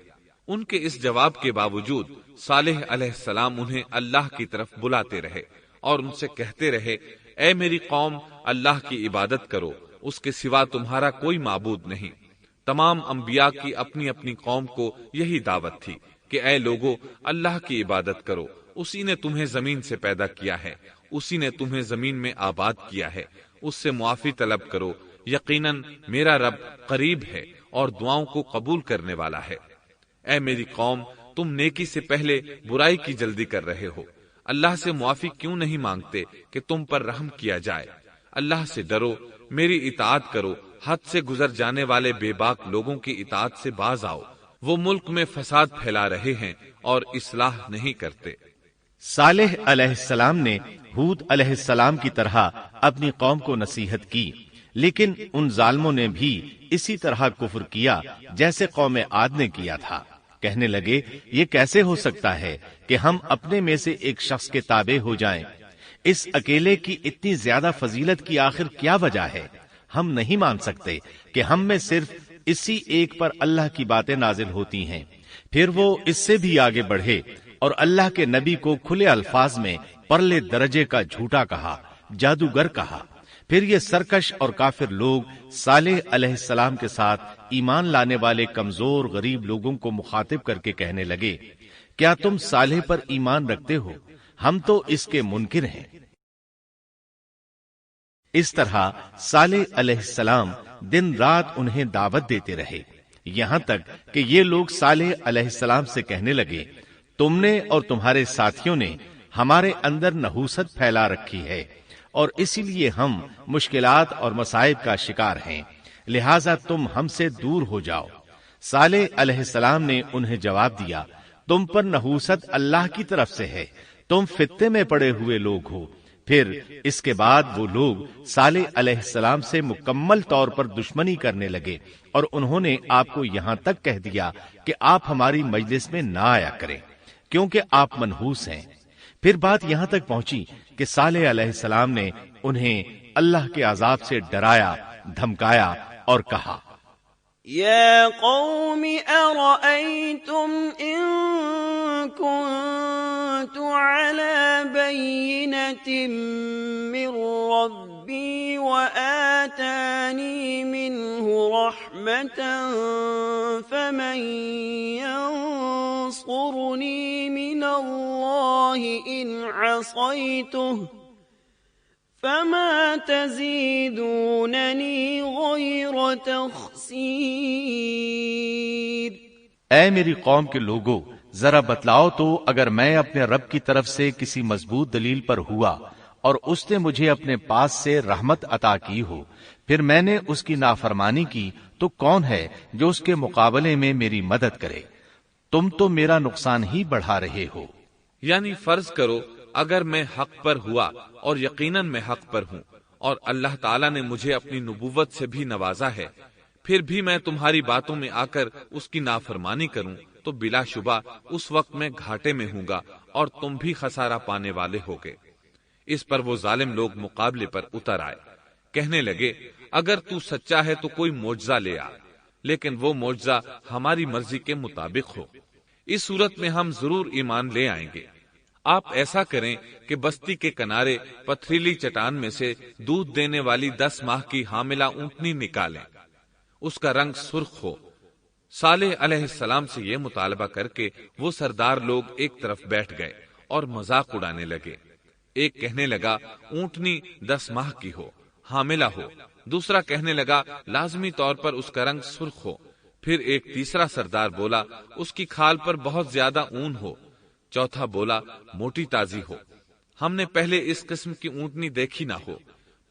ان کے اس جواب کے باوجود صالح علیہ السلام انہیں اللہ کی طرف بلاتے رہے اور ان سے کہتے رہے، اے میری قوم، اللہ کی عبادت کرو، اس کے سوا تمہارا کوئی معبود نہیں۔ تمام انبیاء کی اپنی اپنی قوم کو یہی دعوت تھی کہ اے لوگو، اللہ کی عبادت کرو، اسی نے تمہیں زمین سے پیدا کیا ہے، اسی نے تمہیں زمین میں آباد کیا ہے، اس سے معافی طلب کرو، یقیناً میرا رب قریب ہے اور دعاؤں کو قبول کرنے والا ہے۔ اے میری قوم، تم نیکی سے پہلے برائی کی جلدی کر رہے ہو، اللہ سے معافی کیوں نہیں مانگتے کہ تم پر رحم کیا جائے؟ اللہ سے ڈرو، میری اطاعت کرو، حد سے گزر جانے والے بے باک لوگوں کی اطاعت سے باز آؤ، وہ ملک میں فساد پھیلا رہے ہیں اور اصلاح نہیں کرتے۔ صالح علیہ السلام نے ہود علیہ السلام کی طرح اپنی قوم کو نصیحت کی، لیکن ان ظالموں نے بھی اسی طرح کفر کیا جیسے قوم عاد نے کیا تھا۔ کہنے لگے، یہ کیسے ہو سکتا ہے کہ ہم اپنے میں سے ایک شخص کے تابع ہو جائیں؟ اس اکیلے کی اتنی زیادہ فضیلت کی آخر کیا وجہ ہے؟ ہم نہیں مان سکتے کہ ہم میں صرف اسی ایک پر اللہ کی باتیں نازل ہوتی ہیں۔ پھر وہ اس سے بھی آگے بڑھے اور اللہ کے نبی کو کھلے الفاظ میں پرلے درجے کا جھوٹا کہا، جادوگر کہا۔ پھر یہ سرکش اور کافر لوگ صالح علیہ السلام کے ساتھ ایمان لانے والے کمزور غریب لوگوں کو مخاطب کر کے کہنے لگے، کیا تم صالح پر ایمان رکھتے ہو؟ ہم تو اس کے منکر ہیں۔ اس طرح صالح علیہ السلام دن رات انہیں دعوت دیتے رہے، یہاں تک کہ یہ لوگ صالح علیہ السلام سے کہنے لگے، تم نے اور تمہارے ساتھیوں نے ہمارے اندر نحوست پھیلا رکھی ہے اور اسی لیے ہم مشکلات اور مصائب کا شکار ہیں، لہٰذا تم ہم سے دور ہو جاؤ۔ صالح علیہ السلام نے انہیں جواب دیا، تم پر نحوست اللہ کی طرف سے ہے، تم فتنے میں پڑے ہوئے لوگ ہو۔ پھر اس کے بعد وہ لوگ صالح علیہ السلام سے مکمل طور پر دشمنی کرنے لگے اور انہوں نے آپ کو یہاں تک کہہ دیا کہ آپ ہماری مجلس میں نہ آیا کریں کیونکہ آپ منحوس ہیں۔ پھر بات یہاں تک پہنچی کہ صالح علیہ السلام نے انہیں اللہ کے عذاب سے ڈرایا، دھمکایا اور کہا، يا قوم أرأيتم إن كنت على بينة من ربي وآتاني منه رحمة فمن ينصرني من الله إن عصيته فما تزيدونني غير تخسير۔ اے میری قوم کے لوگوں، ذرا بتلاؤ تو اگر میں اپنے رب کی طرف سے کسی مضبوط دلیل پر ہوا اور اس نے مجھے اپنے پاس سے رحمت عطا کی ہو، پھر میں نے اس کی نافرمانی کی، تو کون ہے جو اس کے مقابلے میں میری مدد کرے؟ تم تو میرا نقصان ہی بڑھا رہے ہو۔ یعنی فرض کرو اگر میں حق پر ہوا اور یقیناً میں حق پر ہوں اور اللہ تعالیٰ نے مجھے اپنی نبوت سے بھی نوازا ہے، پھر بھی میں تمہاری باتوں میں آ کر اس کی نافرمانی کروں تو بلا شبہ اس وقت میں گھاٹے میں ہوں گا اور تم بھی خسارہ پانے والے ہوگے۔ اس پر وہ ظالم لوگ مقابلے پر اتر آئے، کہنے لگے، اگر تو سچا ہے تو کوئی معجزہ لے آ، لیکن وہ معجزہ ہماری مرضی کے مطابق ہو، اس صورت میں ہم ضرور ایمان لے آئیں گے۔ آپ ایسا کریں کہ بستی کے کنارے پتھریلی چٹان میں سے دودھ دینے والی 10 ماہ کی حاملہ اونٹنی نکالیں، اس کا رنگ سرخ ہو۔ صالح علیہ السلام سے یہ مطالبہ کر کے وہ سردار لوگ ایک طرف بیٹھ گئے اور مذاق اڑانے لگے۔ ایک کہنے لگا اونٹنی 10 ماہ کی ہو، حاملہ ہو، دوسرا کہنے لگا لازمی طور پر اس کا رنگ سرخ ہو، پھر ایک تیسرا سردار بولا اس کی کھال پر بہت زیادہ اون ہو، چوتھا بولا موٹی تازی ہو، ہم نے پہلے اس قسم کی اونٹنی دیکھی نہ ہو،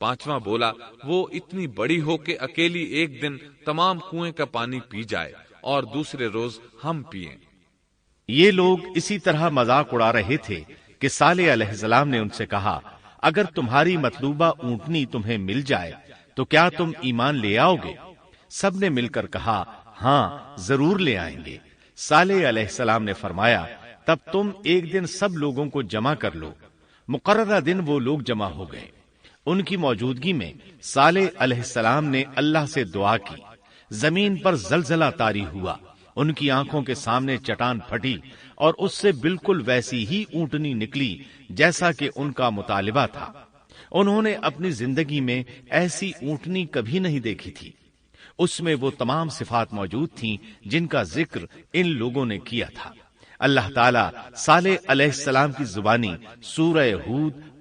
پانچواں بولا وہ اتنی بڑی ہو کہ اکیلی ایک دن تمام کنویں کا پانی پی جائے اور دوسرے روز ہم پیئیں۔ یہ لوگ اسی طرح مذاق اڑا رہے تھے کہ صالح علیہ السلام نے ان سے کہا، اگر تمہاری مطلوبہ اونٹنی تمہیں مل جائے تو کیا تم ایمان لے آؤ گے؟ سب نے مل کر کہا، ہاں ضرور لے آئیں گے۔ صالح علیہ السلام نے فرمایا، تب تم ایک دن سب لوگوں کو جمع کر لو۔ مقررہ دن وہ لوگ جمع ہو گئے۔ ان کی موجودگی میں صالح علیہ السلام نے اللہ سے دعا کی، زمین پر زلزلہ طاری ہوا، ان کی آنکھوں کے سامنے چٹان پھٹی اور اس سے بالکل ویسی ہی اونٹنی نکلی جیسا کہ ان کا مطالبہ تھا۔ انہوں نے اپنی زندگی میں ایسی اونٹنی کبھی نہیں دیکھی تھی، اس میں وہ تمام صفات موجود تھیں جن کا ذکر ان لوگوں نے کیا تھا۔ اللہ تعالیٰ صالح علیہ السلام کی زبانی سورہ ہود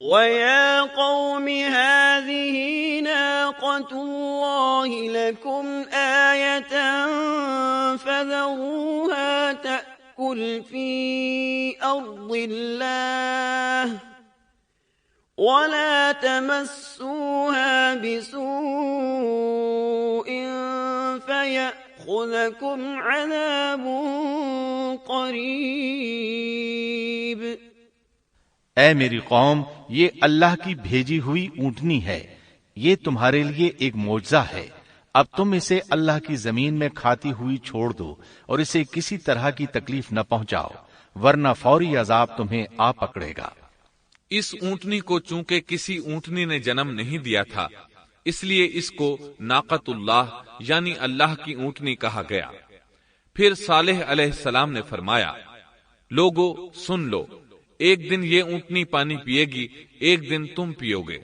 وَيَا قَوْمِ هَٰذِهِ نَاقَةُ اللَّهِ لَكُمْ آيَةً فَذَرُوهَا تَأْكُلْ فِي أَرْضِ اللَّهِ وَلَا تَمَسُّوهَا بِسُوءٍ فَيَأْخُذَكُمْ عَذَابٌ قَرِيبٌ۔ اے میری قوم، یہ اللہ کی بھیجی ہوئی اونٹنی ہے، یہ تمہارے لیے ایک معجزہ ہے۔ اب تم اسے اللہ کی زمین میں کھاتی ہوئی چھوڑ دو اور اسے کسی طرح کی تکلیف نہ پہنچاؤ، ورنہ فوری عذاب تمہیں آ پکڑے گا۔ اس اونٹنی کو چونکہ کسی اونٹنی نے جنم نہیں دیا تھا، اس لیے اس کو ناقۃ اللہ یعنی اللہ کی اونٹنی کہا گیا۔ پھر صالح علیہ السلام نے فرمایا، لوگو سن لو، ایک دن یہ اونٹنی پانی پیے گی، ایک دن تم پیو گے،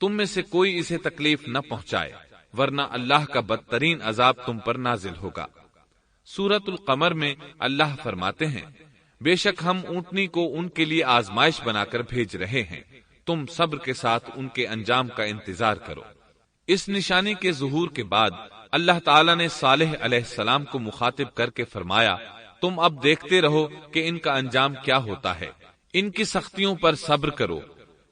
تم میں سے کوئی اسے تکلیف نہ پہنچائے، ورنہ اللہ کا بدترین عذاب تم پر نازل ہوگا۔ سورۃ القمر میں اللہ فرماتے ہیں، بے شک ہم اونٹنی کو ان کے لیے آزمائش بنا کر بھیج رہے ہیں، تم صبر کے ساتھ ان کے انجام کا انتظار کرو۔ اس نشانی کے ظہور کے بعد اللہ تعالیٰ نے صالح علیہ السلام کو مخاطب کر کے فرمایا، تم اب دیکھتے رہو کہ ان کا انجام کیا ہوتا ہے، ان کی سختیوں پر صبر کرو،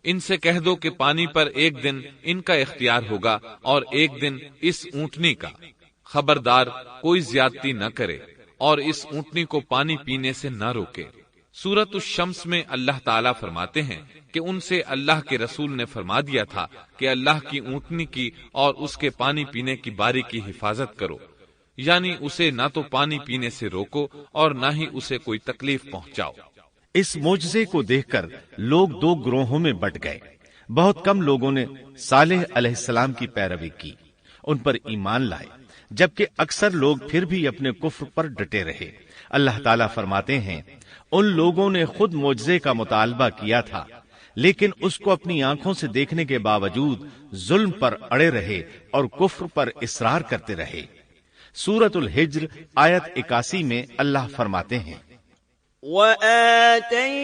ان سے کہہ دو کہ پانی پر ایک دن ان کا اختیار ہوگا اور ایک دن اس اونٹنی کا، خبردار کوئی زیادتی نہ کرے اور اس اونٹنی کو پانی پینے سے نہ روکے۔ سورۃ الشمس میں اللہ تعالیٰ فرماتے ہیں کہ ان سے اللہ کے رسول نے فرما دیا تھا کہ اللہ کی اونٹنی کی اور اس کے پانی پینے کی باری کی حفاظت کرو، یعنی اسے نہ تو پانی پینے سے روکو اور نہ ہی اسے کوئی تکلیف پہنچاؤ۔ اس معجزے کو دیکھ کر لوگ دو گروہوں میں بٹ گئے۔ بہت کم لوگوں نے صالح علیہ السلام کی پیروی کی، ان پر ایمان لائے، جبکہ اکثر لوگ پھر بھی اپنے کفر پر ڈٹے رہے۔ اللہ تعالیٰ فرماتے ہیں، ان لوگوں نے خود معجزے کا مطالبہ کیا تھا، لیکن اس کو اپنی آنکھوں سے دیکھنے کے باوجود ظلم پر اڑے رہے اور کفر پر اصرار کرتے رہے۔ سورۃ الحجر آیت 81 میں اللہ فرماتے ہیں، وَآتَيْنَاهُمْ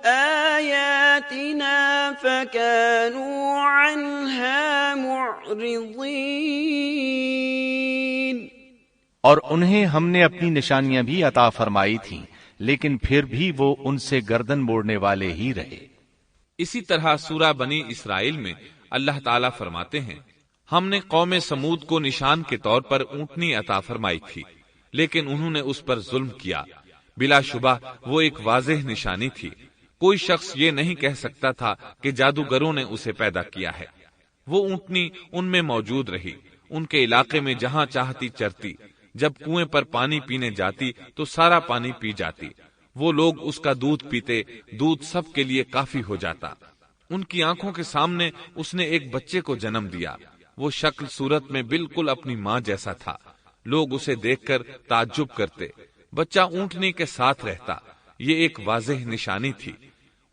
آيَاتِنَا فَكَانُوا عَنْهَا مُعْرِضِينَ۔ اور انہیں ہم نے اپنی نشانیاں بھی عطا فرمائی تھیں، لیکن پھر بھی وہ ان سے گردن موڑنے والے ہی رہے۔ اسی طرح سورہ بنی اسرائیل میں اللہ تعالیٰ فرماتے ہیں، ہم نے قوم سمود کو نشان کے طور پر اونٹنی عطا فرمائی تھی، لیکن انہوں نے اس پر ظلم کیا۔ بلا شبہ وہ ایک واضح نشانی تھی، کوئی شخص یہ نہیں کہہ سکتا تھا کہ جادوگروں نے اسے پیدا کیا ہے۔ وہ اونٹنی ان میں موجود رہی، ان کے علاقے میں جہاں چاہتی چرتی، جب کنویں پر پانی پینے جاتی تو سارا پانی پی جاتی، وہ لوگ اس کا دودھ پیتے، دودھ سب کے لیے کافی ہو جاتا۔ ان کی آنکھوں کے سامنے اس نے ایک بچے کو جنم دیا، وہ شکل صورت میں بالکل اپنی ماں جیسا تھا، لوگ اسے دیکھ کر تعجب کرتے، بچہ اونٹنی کے ساتھ رہتا، یہ ایک واضح نشانی تھی،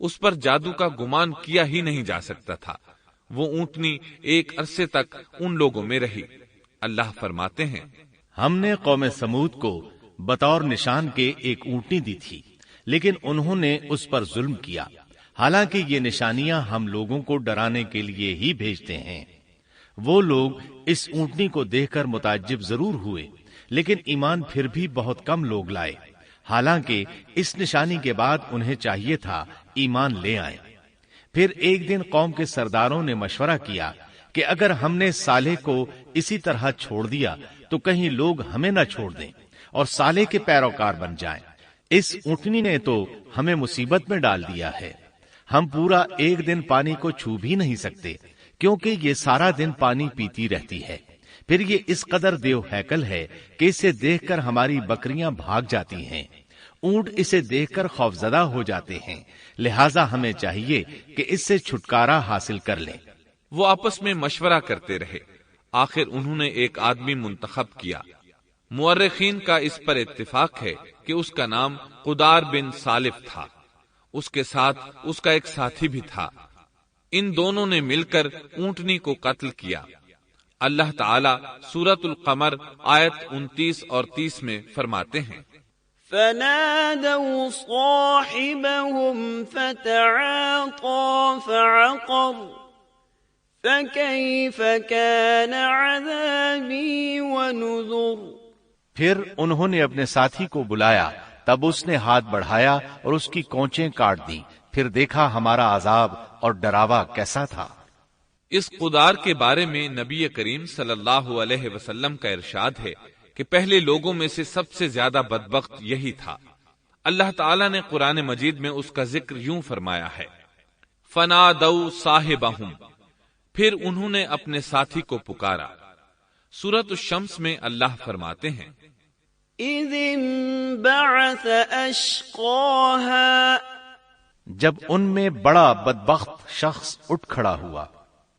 اس پر جادو کا گمان کیا ہی نہیں جا سکتا تھا۔ وہ اونٹنی ایک عرصے تک ان لوگوں میں رہی۔ اللہ فرماتے ہیں، ہم نے قوم سمود کو بطور نشان کے ایک اونٹنی دی تھی، لیکن انہوں نے اس پر ظلم کیا، حالانکہ یہ نشانیاں ہم لوگوں کو ڈرانے کے لیے ہی بھیجتے ہیں۔ وہ لوگ اس اونٹنی کو دیکھ کر متعجب ضرور ہوئے، لیکن ایمان پھر بھی بہت کم لوگ لائے، حالانکہ اس نشانی کے بعد انہیں چاہیے تھا ایمان لے آئیں۔ پھر ایک دن قوم کے سرداروں نے مشورہ کیا کہ اگر ہم نے صالح کو اسی طرح چھوڑ دیا تو کہیں لوگ ہمیں نہ چھوڑ دیں اور صالح کے پیروکار بن جائیں۔ اس اونٹنی نے تو ہمیں مصیبت میں ڈال دیا ہے، ہم پورا ایک دن پانی کو چھو بھی نہیں سکتے، کیونکہ یہ سارا دن پانی پیتی رہتی ہے۔ پھر یہ اس قدر دیو ہیکل ہے کہ اسے دیکھ کر ہماری بکریاں بھاگ جاتی ہیں، اونٹ اسے دیکھ کر خوفزدہ ہو جاتے ہیں، لہٰذا ہمیں چاہیے کہ اس سے چھٹکارا حاصل کر لیں۔ وہ آپس میں مشورہ کرتے رہے، آخر انہوں نے ایک آدمی منتخب کیا۔ مورخین کا اس پر اتفاق ہے کہ اس کا نام قدار بن سالف تھا، اس کے ساتھ اس کا ایک ساتھی بھی تھا۔ ان دونوں نے مل کر اونٹنی کو قتل کیا۔ اللہ تعالی سورۃ القمر آیت 29 اور 30 میں فرماتے ہیں، فنادوا صاحبهم فتعاطى فعقر فكيف كان عذابي ونذر۔ پھر انہوں نے اپنے ساتھی کو بلایا، تب اس نے ہاتھ بڑھایا اور اس کی کونچیں کاٹ دیں، پھر دیکھا ہمارا عذاب اور ڈراوا کیسا تھا۔ اس قدار کے بارے میں نبی کریم صلی اللہ علیہ وسلم کا ارشاد ہے کہ پہلے لوگوں میں سے سب سے زیادہ بدبخت یہی تھا۔ اللہ تعالیٰ نے قرآن مجید میں اس کا ذکر یوں فرمایا ہے، فنادوا صاحبہم، پھر انہوں نے اپنے ساتھی کو پکارا۔ سورۃ الشمس میں اللہ فرماتے ہیں، اذ انبعث اشقاها، جب ان میں بڑا بدبخت شخص اٹھ کھڑا ہوا۔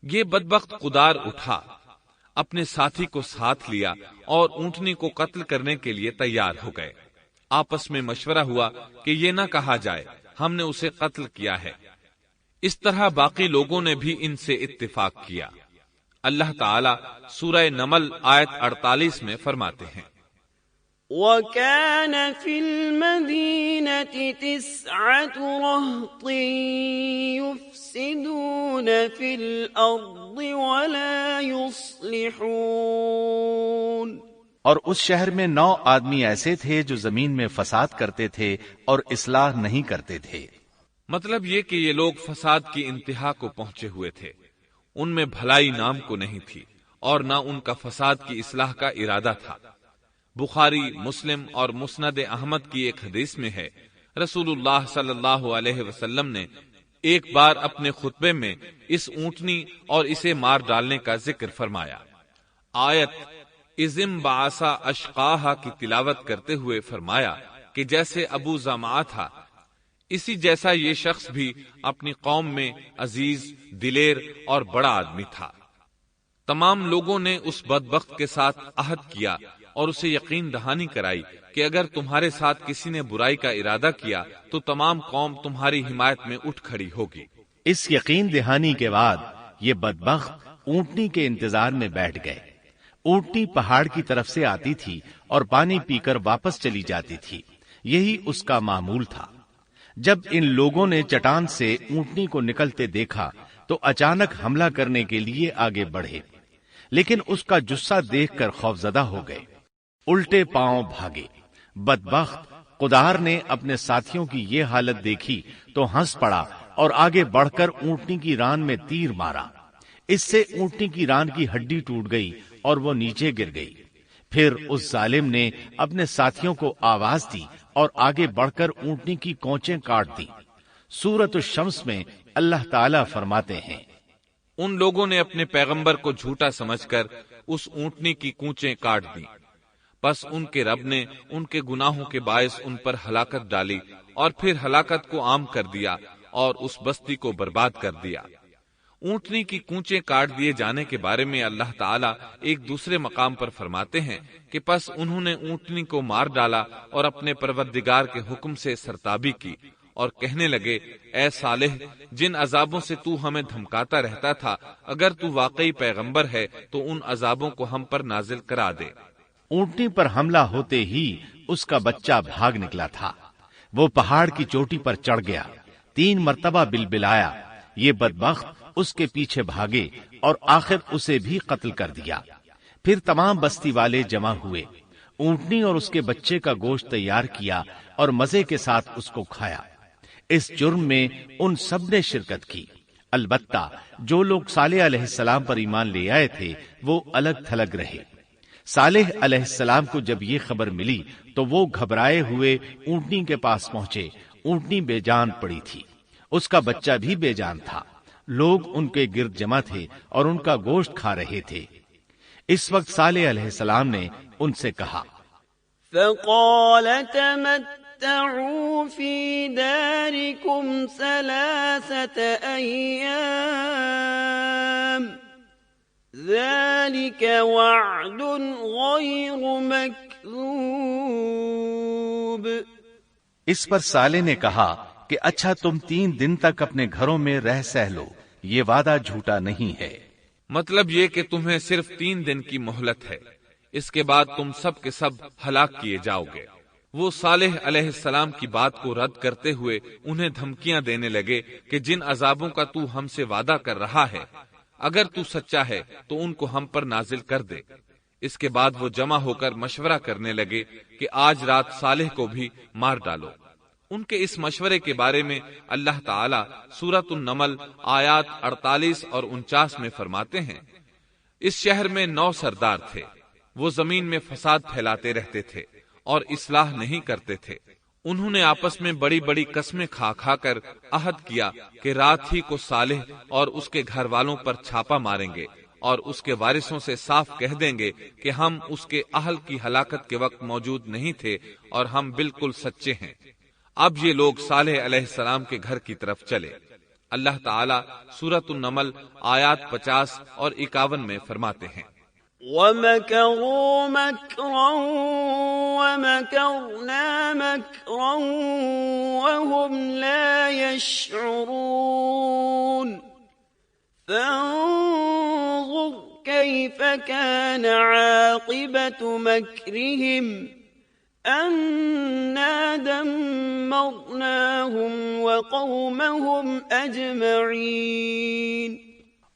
یہ بدبخت قدار اٹھا، اپنے ساتھی کو ساتھ لیا اور اونٹنی کو قتل کرنے کے لیے تیار ہو گئے۔ آپس میں مشورہ ہوا کہ یہ نہ کہا جائے ہم نے اسے قتل کیا ہے۔ اس طرح باقی لوگوں نے بھی ان سے اتفاق کیا۔ اللہ تعالیٰ سورہ نمل آیت 48 میں فرماتے ہیں، وَكَانَ فِي الْمَدِينَةِ 9 رَهْطٍ يُفْسِدُونَ فِي الْأَرْضِ وَلَا يُصْلِحُونَ، اور اس شہر میں 9 آدمی ایسے تھے جو زمین میں فساد کرتے تھے اور اصلاح نہیں کرتے تھے۔ مطلب یہ کہ یہ لوگ فساد کی انتہا کو پہنچے ہوئے تھے، ان میں بھلائی نام کو نہیں تھی اور نہ ان کا فساد کی اصلاح کا ارادہ تھا۔ بخاری، مسلم اور مسند احمد کی ایک حدیث میں ہے، رسول اللہ صلی اللہ علیہ وسلم نے ایک بار اپنے خطبے میں اس اونٹنی اور اسے مار ڈالنے کا ذکر فرمایا۔ آیت اذ انبعث اشقاها کی تلاوت کرتے ہوئے فرمایا کہ جیسے ابو زمعہ تھا، اسی جیسا یہ شخص بھی اپنی قوم میں عزیز، دلیر اور بڑا آدمی تھا۔ تمام لوگوں نے اس بدبخت کے ساتھ عہد کیا اور اسے یقین دہانی کرائی کہ اگر تمہارے ساتھ کسی نے برائی کا ارادہ کیا تو تمام قوم تمہاری حمایت میں اٹھ کھڑی ہوگی۔ اس یقین دہانی کے بعد یہ بدبخت اونٹنی کے انتظار میں بیٹھ گئے۔ اونٹنی پہاڑ کی طرف سے آتی تھی اور پانی پی کر واپس چلی جاتی تھی، یہی اس کا معمول تھا۔ جب ان لوگوں نے چٹان سے اونٹنی کو نکلتے دیکھا تو اچانک حملہ کرنے کے لیے آگے بڑھے، لیکن اس کا جثہ دیکھ کر خوفزدہ ہو گئے، الٹے پاؤں بھاگے۔ بدبخت قدار نے اپنے ساتھیوں کی یہ حالت دیکھی تو ہنس پڑا اور آگے بڑھ کر اونٹنی کی ران میں تیر مارا۔ اس سے اونٹنی کی ران کی ہڈی ٹوٹ گئی اور وہ نیچے گر گئی۔ پھر اس ظالم نے اپنے ساتھیوں کو آواز دی اور آگے بڑھ کر اونٹنی کی کونچیں کاٹ دی۔ سورۃ الشمس میں اللہ تعالیٰ فرماتے ہیں، ان لوگوں نے اپنے پیغمبر کو جھوٹا سمجھ کر اس اونٹنی کی کونچیں کاٹ دیں، پس ان کے رب نے ان کے گناہوں کے باعث ان پر ہلاکت ڈالی اور پھر ہلاکت کو عام کر دیا اور اس بستی کو برباد کر دیا۔ اونٹنی کی کونچیں کاٹ دیے جانے کے بارے میں اللہ تعالیٰ ایک دوسرے مقام پر فرماتے ہیں کہ پس انہوں نے اونٹنی کو مار ڈالا اور اپنے پروردگار کے حکم سے سرتابی کی اور کہنے لگے، اے صالح، جن عذابوں سے تو ہمیں دھمکاتا رہتا تھا، اگر تو واقعی پیغمبر ہے تو ان عذابوں کو ہم پر نازل کرا دے۔ اونٹنی پر حملہ ہوتے ہی اس کا بچہ بھاگ نکلا تھا۔ وہ پہاڑ کی چوٹی پر چڑھ گیا، 3 مرتبہ بلبلایا۔ یہ بدبخت اس کے پیچھے بھاگے اور آخر اسے بھی قتل کر دیا۔ پھر تمام بستی والے جمع ہوئے، اونٹنی اور اس کے بچے کا گوشت تیار کیا اور مزے کے ساتھ اس کو کھایا۔ اس جرم میں ان سب نے شرکت کی، البتہ جو لوگ صالح علیہ السلام پر ایمان لے آئے تھے وہ الگ تھلگ رہے۔ صالح علیہ السلام کو جب یہ خبر ملی تو وہ گھبرائے ہوئے اونٹنی کے پاس پہنچے۔ اونٹنی بے جان پڑی تھی، اس کا بچہ بھی بے جان تھا۔ لوگ ان کے گرد جمع تھے اور ان کا گوشت کھا رہے تھے۔ اس وقت صالح علیہ السلام نے ان سے کہا، فقال تمتعوا في داركم 3 أيام ذلك وعد غير مكذوب۔ اس پر صالح نے کہا کہ اچھا تم 3 دن تک اپنے گھروں میں رہ سہ لو، یہ وعدہ جھوٹا نہیں ہے۔ مطلب یہ کہ تمہیں صرف 3 دن کی مہلت ہے، اس کے بعد تم سب کے سب ہلاک کیے جاؤ گے۔ وہ صالح علیہ السلام کی بات کو رد کرتے ہوئے انہیں دھمکیاں دینے لگے کہ جن عذابوں کا تو ہم سے وعدہ کر رہا ہے اگر تو سچا ہے تو ان کو ہم پر نازل کر دے۔ اس کے بعد وہ جمع ہو کر مشورہ کرنے لگے کہ آج رات صالح کو بھی مار ڈالو۔ ان کے اس مشورے کے بارے میں اللہ تعالی سورۃ النمل آیات 48 اور 49 میں فرماتے ہیں، اس شہر میں 9 سردار تھے، وہ زمین میں فساد پھیلاتے رہتے تھے اور اصلاح نہیں کرتے تھے۔ انہوں نے آپس میں بڑی بڑی قسمیں کھا کھا کر عہد کیا کہ رات ہی کو صالح اور اس کے گھر والوں پر چھاپا ماریں گے اور اس کے وارثوں سے صاف کہہ دیں گے کہ ہم اس کے اہل کی ہلاکت کے وقت موجود نہیں تھے اور ہم بالکل سچے ہیں۔ اب یہ لوگ صالح علیہ السلام کے گھر کی طرف چلے۔ اللہ تعالیٰ سورۃ النمل آیات 50 اور 51 میں فرماتے ہیں، وَمَكَرُوا مَكْرًا وَمَكَرْنَا مَكْرًا وَهُمْ لَا يَشْعُرُونَ فَانظُرْ كَيْفَ كَانَ عَاقِبَةُ مَكْرِهِمْ أَنَّا دَمَّرْنَاهُمْ وَقَوْمَهُمْ أَجْمَعِينَ۔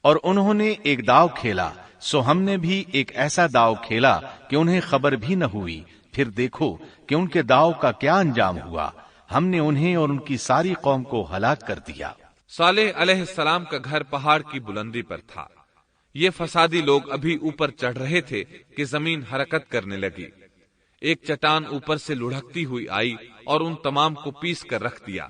اور انہوں نے ایک داؤ کھیلا سو ہم نے بھی ایک ایسا داؤ کھیلا کہ انہیں خبر بھی نہ ہوئی، پھر دیکھو کہ ان کے داؤ کا کیا انجام ہوا، ہم نے انہیں اور ان کی ساری قوم کو ہلاک کر دیا۔ صالح علیہ السلام کا گھر پہاڑ کی بلندی پر تھا۔ یہ فسادی لوگ ابھی اوپر چڑھ رہے تھے کہ زمین حرکت کرنے لگی۔ ایک چٹان اوپر سے لڑھکتی ہوئی آئی اور ان تمام کو پیس کر رکھ دیا۔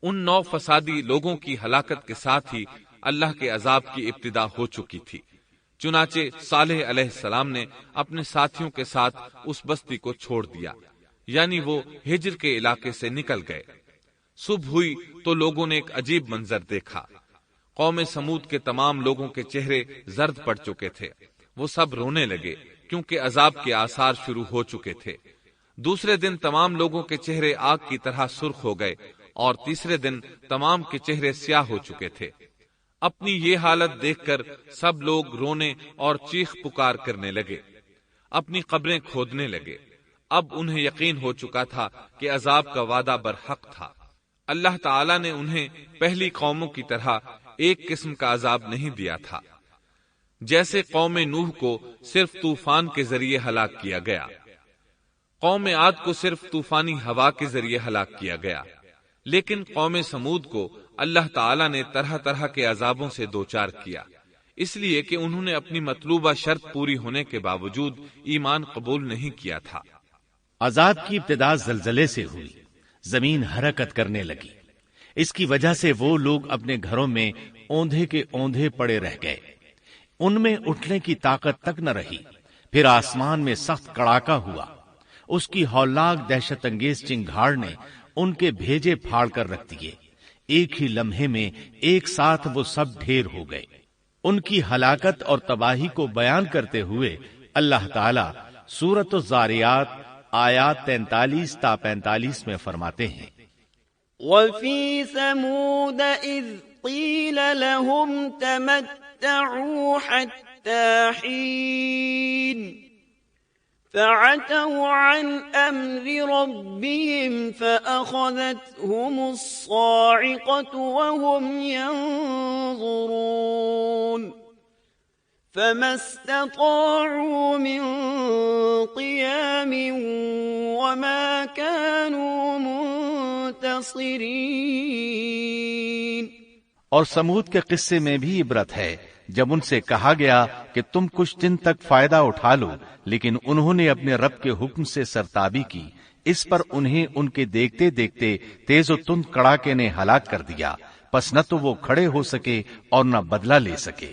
ان 9 فسادی لوگوں کی ہلاکت کے ساتھ ہی اللہ کے عذاب کی ابتدا ہو چکی تھی۔ چنانچہ صالح علیہ السلام نے اپنے ساتھیوں کے ساتھ اس بستی کو چھوڑ دیا، یعنی وہ ہجر کے علاقے سے نکل گئے۔ صبح ہوئی تو لوگوں نے ایک عجیب منظر دیکھا۔ قوم سمود کے تمام لوگوں کے چہرے زرد پڑ چکے تھے، وہ سب رونے لگے کیونکہ عذاب کے آثار شروع ہو چکے تھے۔ دوسرے دن تمام لوگوں کے چہرے آگ کی طرح سرخ ہو گئے اور تیسرے دن تمام کے چہرے سیاہ ہو چکے تھے۔ اپنی یہ حالت دیکھ کر سب لوگ رونے اور چیخ پکار کرنے لگے، اپنی قبریں کھودنے لگے۔ اب انہیں یقین ہو چکا تھا کہ عذاب کا وعدہ برحق تھا۔ اللہ تعالیٰ نے انہیں پہلی قوموں کی طرح ایک قسم کا عذاب نہیں دیا تھا، جیسے قوم نوح کو صرف طوفان کے ذریعے ہلاک کیا گیا، قوم عاد کو صرف طوفانی ہوا کے ذریعے ہلاک کیا گیا، لیکن قوم سمود کو اللہ تعالیٰ نے طرح طرح کے عذابوں سے دوچار کیا، اس لیے کہ انہوں نے اپنی مطلوبہ شرط پوری ہونے کے باوجود ایمان قبول نہیں کیا تھا۔ عذاب کی ابتدا زلزلے سے ہوئی، زمین حرکت کرنے لگی۔ اس کی وجہ سے وہ لوگ اپنے گھروں میں اوندھے کے اوندھے پڑے رہ گئے، ان میں اٹھنے کی طاقت تک نہ رہی۔ پھر آسمان میں سخت کڑاکا ہوا، اس کی ہولناک دہشت انگیز چنگھاڑ نے ان کے بھیجے پھاڑ کر رکھ دیے۔ ایک ہی لمحے میں ایک ساتھ وہ سب ڈھیر ہو گئے۔ ان کی ہلاکت اور تباہی کو بیان کرتے ہوئے اللہ تعالی سورۃ الزاریات آیات 43 تا 45 میں فرماتے ہیں، وَفِي ثَمُودَ إِذْ قِيلَ لَهُمْ تَمَتَّعُوا حَتَّى حِينٍ فَعَتَوْا عَنْ أَمْرِ رَبِّهِمْ فَأَخَذَتْهُمُ الصَّاعِقَةُ وَهُمْ يَنظُرُونَ فَمَا اسْتَطَاعُوا مِنْ قِيَامٍ وَمَا كَانُوا مُنْتَصِرِينَ۔ اور سمود کے قصے میں بھی عبرت ہے، جب ان سے کہا گیا کہ تم کچھ دن تک فائدہ اٹھا لو، لیکن انہوں نے اپنے رب کے حکم سے سرتابی کی، اس پر انہیں ان کے دیکھتے دیکھتے تیز و تند کڑاکے نے ہلاک کر دیا، پس نہ تو وہ کھڑے ہو سکے اور نہ بدلہ لے سکے۔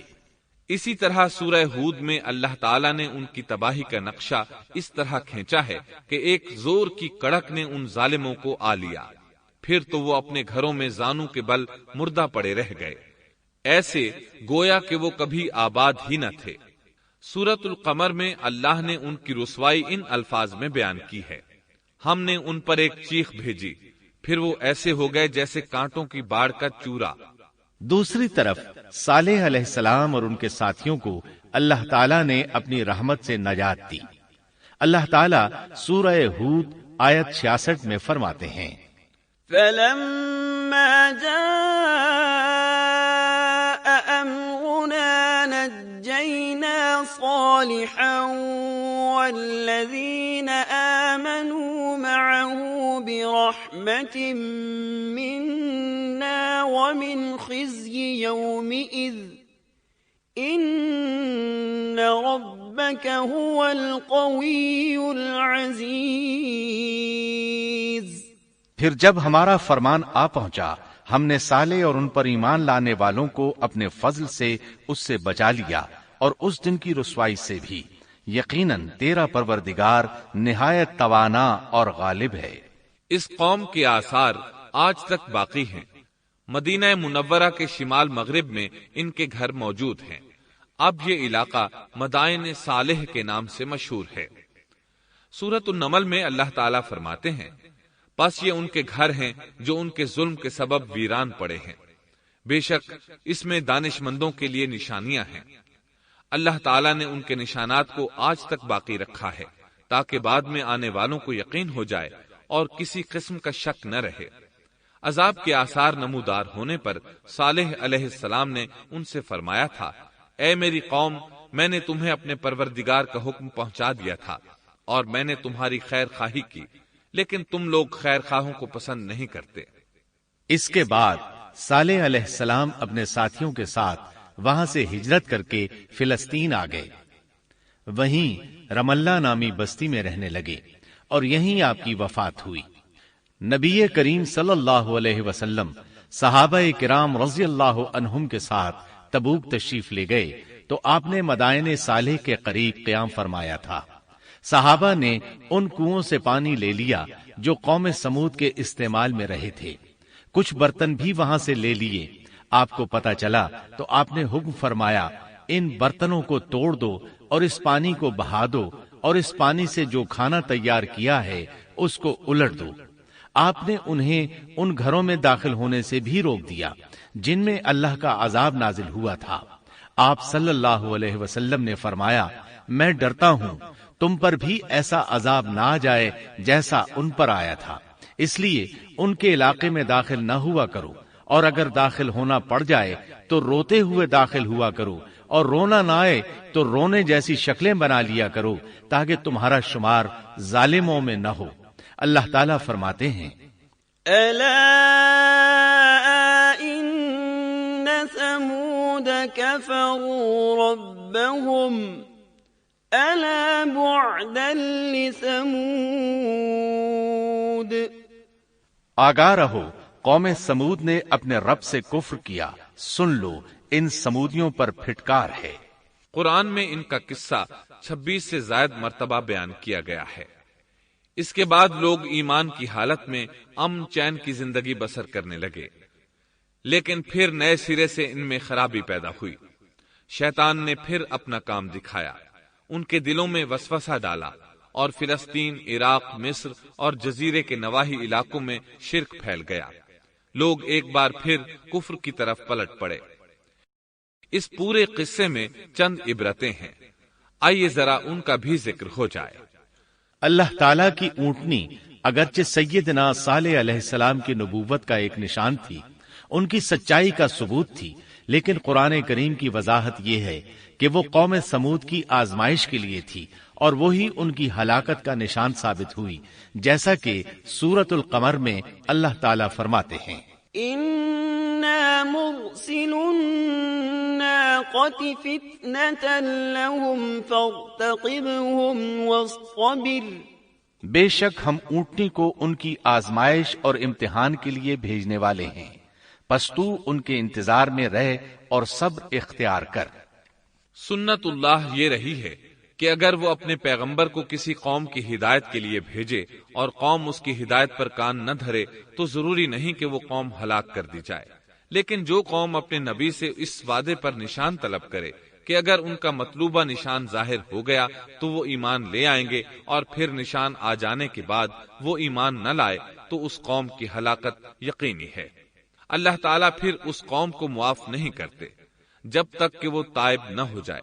اسی طرح سورہ ہود میں اللہ تعالیٰ نے ان کی تباہی کا نقشہ اس طرح کھینچا ہے کہ ایک زور کی کڑک نے ان ظالموں کو آ لیا، پھر تو وہ اپنے گھروں میں زانوں کے بل مردہ پڑے رہ گئے، ایسے گویا کہ وہ کبھی آباد ہی نہ تھے۔ سورۃ القمر میں اللہ نے ان کی رسوائی ان الفاظ میں بیان کی ہے، ہم نے ان پر ایک چیخ بھیجی، پھر وہ ایسے ہو گئے جیسے کانٹوں کی باڑ کا چورا۔ دوسری طرف صالح علیہ السلام اور ان کے ساتھیوں کو اللہ تعالیٰ نے اپنی رحمت سے نجات دی۔ اللہ تعالیٰ سورہ ہود آیت 66 میں فرماتے ہیں، فلما جاء أمرنا نجينا صالحا والذين آمنوا معه برحمة منا ومن خزي يومئذ إن ربك هو القوي العزيز۔ پھر جب ہمارا فرمان آ پہنچا، ہم نے صالح اور ان پر ایمان لانے والوں کو اپنے فضل سے اس سے بچا لیا اور اس دن کی رسوائی سے بھی۔ یقیناً تیرا پروردگار نہایت توانا اور غالب ہے۔ اس قوم کے آثار آج تک باقی ہیں۔ مدینہ منورہ کے شمال مغرب میں ان کے گھر موجود ہیں۔ اب یہ علاقہ مدائن صالح کے نام سے مشہور ہے۔ سورۃ النمل میں اللہ تعالیٰ فرماتے ہیں، پس یہ ان کے گھر ہیں جو ان کے ظلم کے سبب ویران پڑے ہیں، بے شک اس میں دانش مندوں کے لیے نشانیاں ہیں۔ اللہ تعالیٰ نے ان کے نشانات کو آج تک باقی رکھا ہے تاکہ بعد میں آنے والوں کو یقین ہو جائے اور کسی قسم کا شک نہ رہے۔ عذاب کے آثار نمودار ہونے پر صالح علیہ السلام نے ان سے فرمایا تھا، اے میری قوم، میں نے تمہیں اپنے پروردگار کا حکم پہنچا دیا تھا اور میں نے تمہاری خیر خواہی کی، لیکن تم لوگ خیر خواہوں کو پسند نہیں کرتے۔ اس کے بعد صالح علیہ السلام اپنے ساتھیوں کے ساتھ وہاں سے ہجرت کر کے فلسطین آ گئے، وہیں رملہ نامی بستی میں رہنے لگے اور یہیں آپ کی وفات ہوئی۔ نبی کریم صلی اللہ علیہ وسلم صحابہ کرام رضی اللہ عنہم کے ساتھ تبوک تشریف لے گئے تو آپ نے مدائن صالح کے قریب قیام فرمایا تھا۔ صحابہ نے ان کنووں سے پانی لے لیا جو قوم سمود کے استعمال میں رہے تھے، کچھ برتن بھی وہاں سے لے لیے۔ آپ کو پتا چلا تو آپ نے حکم فرمایا، ان برتنوں کو توڑ دو اور اس پانی کو بہا دو اور اس پانی سے جو کھانا تیار کیا ہے اس کو الٹ دو۔ آپ نے انہیں ان گھروں میں داخل ہونے سے بھی روک دیا جن میں اللہ کا عذاب نازل ہوا تھا۔ آپ صلی اللہ علیہ وسلم نے فرمایا، میں ڈرتا ہوں تم پر بھی ایسا عذاب نہ آ جائے جیسا ان پر آیا تھا، اس لیے ان کے علاقے میں داخل نہ ہوا کرو، اور اگر داخل ہونا پڑ جائے تو روتے ہوئے داخل ہوا کرو، اور رونا نہ آئے تو رونے جیسی شکلیں بنا لیا کرو تاکہ تمہارا شمار ظالموں میں نہ ہو۔ اللہ تعالیٰ فرماتے ہیں، ألا إن ثمود كفروا ربهم ألا بعدا لثمود۔ آگاہ رہو، قوم سمود نے اپنے رب سے کفر کیا، سن لو ان سمودیوں پر پھٹکار ہے۔ قرآن میں ان کا قصہ 26 سے زائد مرتبہ بیان کیا گیا ہے۔ اس کے بعد لوگ ایمان کی حالت میں امن چین کی زندگی بسر کرنے لگے، لیکن پھر نئے سرے سے ان میں خرابی پیدا ہوئی۔ شیطان نے پھر اپنا کام دکھایا، ان کے دلوں میں وسوسہ ڈالا اور فلسطین، عراق، مصر اور جزیرے کے نواحی علاقوں میں شرک پھیل گیا۔ لوگ ایک بار پھر کفر کی طرف پلٹ پڑے۔ اس پورے قصے میں چند عبرتیں ہیں، آئیے ذرا ان کا بھی ذکر ہو جائے۔ اللہ تعالیٰ کی اونٹنی اگرچہ سیدنا صالح علیہ السلام کی نبوت کا ایک نشان تھی، ان کی سچائی کا ثبوت تھی، لیکن قرآن کریم کی وضاحت یہ ہے کہ وہ قوم سمود کی آزمائش کے لیے تھی اور وہی ان کی ہلاکت کا نشان ثابت ہوئی، جیسا کہ سورۃ القمر میں اللہ تعالیٰ فرماتے ہیں، إِنَّا مُرْسِلُو النَّاقَةِ فِتْنَةً لَهُمْ فَارْتَقِبْهُمْ وَاصْطَبِرْ۔ بے شک ہم اونٹنی کو ان کی آزمائش اور امتحان کے لیے بھیجنے والے ہیں، پس تو ان کے انتظار میں رہ اور صبر اختیار کر۔ سنت اللہ یہ رہی ہے کہ اگر وہ اپنے پیغمبر کو کسی قوم کی ہدایت کے لیے بھیجے اور قوم اس کی ہدایت پر کان نہ دھرے تو ضروری نہیں کہ وہ قوم ہلاک کر دی جائے، لیکن جو قوم اپنے نبی سے اس وعدے پر نشان طلب کرے کہ اگر ان کا مطلوبہ نشان ظاہر ہو گیا تو وہ ایمان لے آئیں گے، اور پھر نشان آ جانے کے بعد وہ ایمان نہ لائے تو اس قوم کی ہلاکت یقینی ہے۔ اللہ تعالیٰ پھر اس قوم کو معاف نہیں کرتے جب تک کہ وہ تائب نہ ہو جائے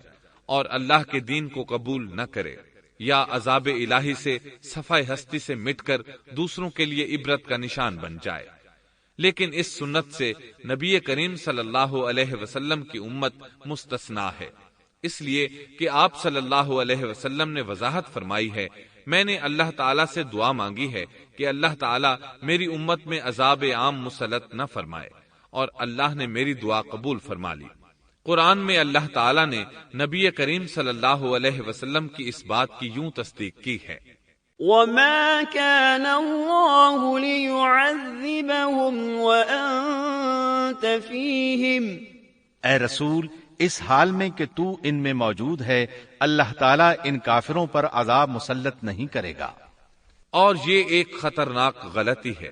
اور اللہ کے دین کو قبول نہ کرے۔ یا عذاب الہی سے صفائے ہستی سے مٹ کر دوسروں کے لیے عبرت کا نشان بن جائے۔ لیکن اس سنت سے نبی کریم صلی اللہ علیہ وسلم کی امت مستثنا ہے، اس لیے کہ آپ صلی اللہ علیہ وسلم نے وضاحت فرمائی ہے، میں نے اللہ تعالیٰ سے دعا مانگی ہے کہ اللہ تعالیٰ میری امت میں عذاب عام مسلط نہ فرمائے، اور اللہ نے میری دعا قبول فرما لی۔ قرآن میں اللہ تعالیٰ نے نبی کریم صلی اللہ علیہ وسلم کی اس بات کی یوں تصدیق کی ہے، وَمَا كَانَ اللَّهُ لِيُعَذِّبَهُمْ وَأَنْتَ فِيهِمْ، اے رسول اس حال میں کہ تو ان میں موجود ہے اللہ تعالیٰ ان کافروں پر عذاب مسلط نہیں کرے گا۔ اور یہ ایک خطرناک غلطی ہے،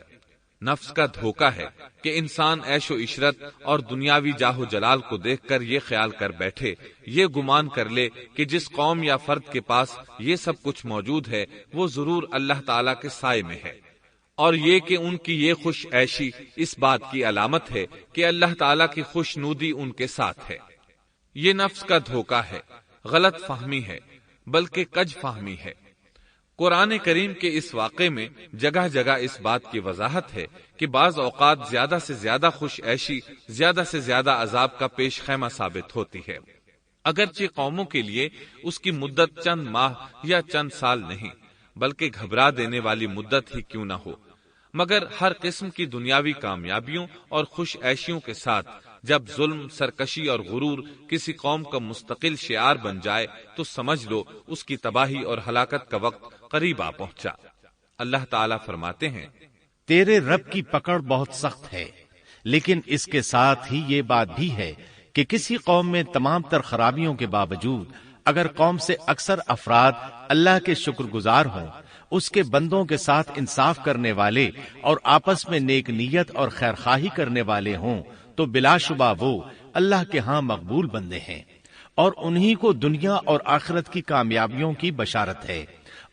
نفس کا دھوکہ ہے کہ انسان عیش و عشرت اور دنیاوی جاہ و جلال کو دیکھ کر یہ خیال کر بیٹھے، یہ گمان کر لے کہ جس قوم یا فرد کے پاس یہ سب کچھ موجود ہے وہ ضرور اللہ تعالیٰ کے سائے میں ہے، اور یہ کہ ان کی یہ خوش عیشی اس بات کی علامت ہے کہ اللہ تعالیٰ کی خوشنودی ان کے ساتھ ہے۔ یہ نفس کا دھوکہ ہے، غلط فہمی ہے، بلکہ کج فہمی ہے۔ قرآن کریم کے اس واقعے میں جگہ جگہ اس بات کی وضاحت ہے کہ بعض اوقات زیادہ سے زیادہ خوش عیشی زیادہ سے زیادہ عذاب کا پیش خیمہ ثابت ہوتی ہے، اگرچہ قوموں کے لیے اس کی مدت چند ماہ یا چند سال نہیں بلکہ گھبرا دینے والی مدت ہی کیوں نہ ہو، مگر ہر قسم کی دنیاوی کامیابیوں اور خوش عیشیوں کے ساتھ جب ظلم، سرکشی اور غرور کسی قوم کا مستقل شعار بن جائے تو سمجھ لو اس کی تباہی اور ہلاکت کا وقت قریب آ پہنچا۔ اللہ تعالیٰ فرماتے ہیں، تیرے رب کی پکڑ بہت سخت ہے، لیکن اس کے ساتھ ہی یہ بات بھی ہے کہ کسی قوم میں تمام تر خرابیوں کے باوجود اگر قوم سے اکثر افراد اللہ کے شکر گزار ہوں، اس کے بندوں کے ساتھ انصاف کرنے والے اور آپس میں نیک نیت اور خیرخواہی کرنے والے ہوں تو بلا شبہ وہ اللہ کے ہاں مقبول بندے ہیں، اور انہی کو دنیا اور آخرت کی کامیابیوں کی بشارت ہے،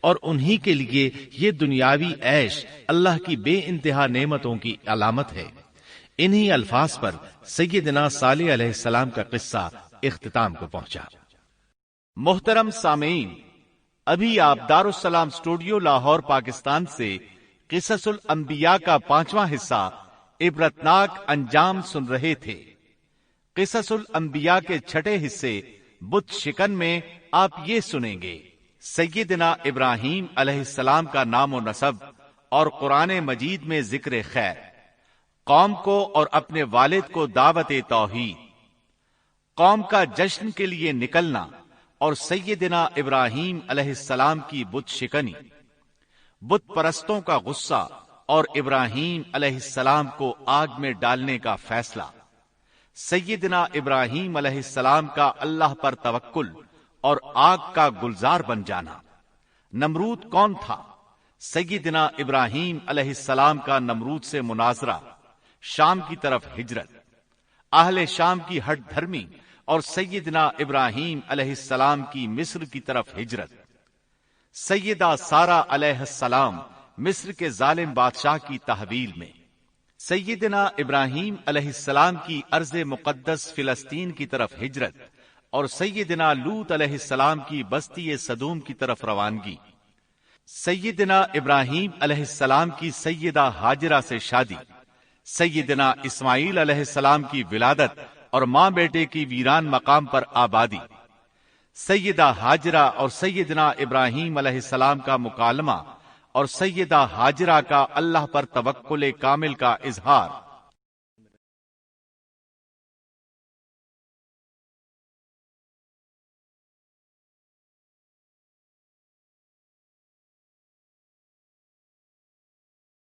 اور انہی کے لیے یہ دنیاوی عیش اللہ کی بے انتہا نعمتوں کی علامت ہے۔ انہی الفاظ پر سیدنا صالح علیہ السلام کا قصہ اختتام کو پہنچا۔ محترم سامعین، ابھی آپ دارالسلام اسٹوڈیو لاہور پاکستان سے قصص الانبیاء کا 5واں حصہ عبرتناک انجام سن رہے تھے۔ قصص الانبیاء کے 6 حصے بت شکن میں آپ یہ سنیں گے، سیدنا ابراہیم علیہ السلام کا نام و نسب اور قرآن مجید میں ذکر خیر، قوم کو اور اپنے والد کو دعوت توحید، قوم کا جشن کے لیے نکلنا اور سیدنا ابراہیم علیہ السلام کی بت شکنی، بت پرستوں کا غصہ اور ابراہیم علیہ السلام کو آگ میں ڈالنے کا فیصلہ، سیدنا ابراہیم علیہ السلام کا اللہ پر توکل اور آگ کا گلزار بن جانا۔ نمرود کون تھا؟ سیدنا ابراہیم علیہ السلام کا نمرود سے مناظرہ، شام کی طرف ہجرت، اہل شام کی ہٹ دھرمی اور سیدنا ابراہیم علیہ السلام کی مصر کی طرف ہجرت، سیدہ سارہ علیہ السلام مصر کے ظالم بادشاہ کی تحویل میں، سیدنا ابراہیم علیہ السلام کی ارض مقدس فلسطین کی طرف ہجرت اور سیدنا لوط علیہ السلام کی بستی صدوم کی طرف روانگی، سیدنا ابراہیم علیہ السلام کی سیدہ ہاجرہ سے شادی، سیدنا اسماعیل علیہ السلام کی ولادت اور ماں بیٹے کی ویران مقام پر آبادی، سیدہ ہاجرہ اور سیدنا ابراہیم علیہ السلام کا مکالمہ اور سیدہ ہاجرہ کا اللہ پر توکل کامل کا اظہار،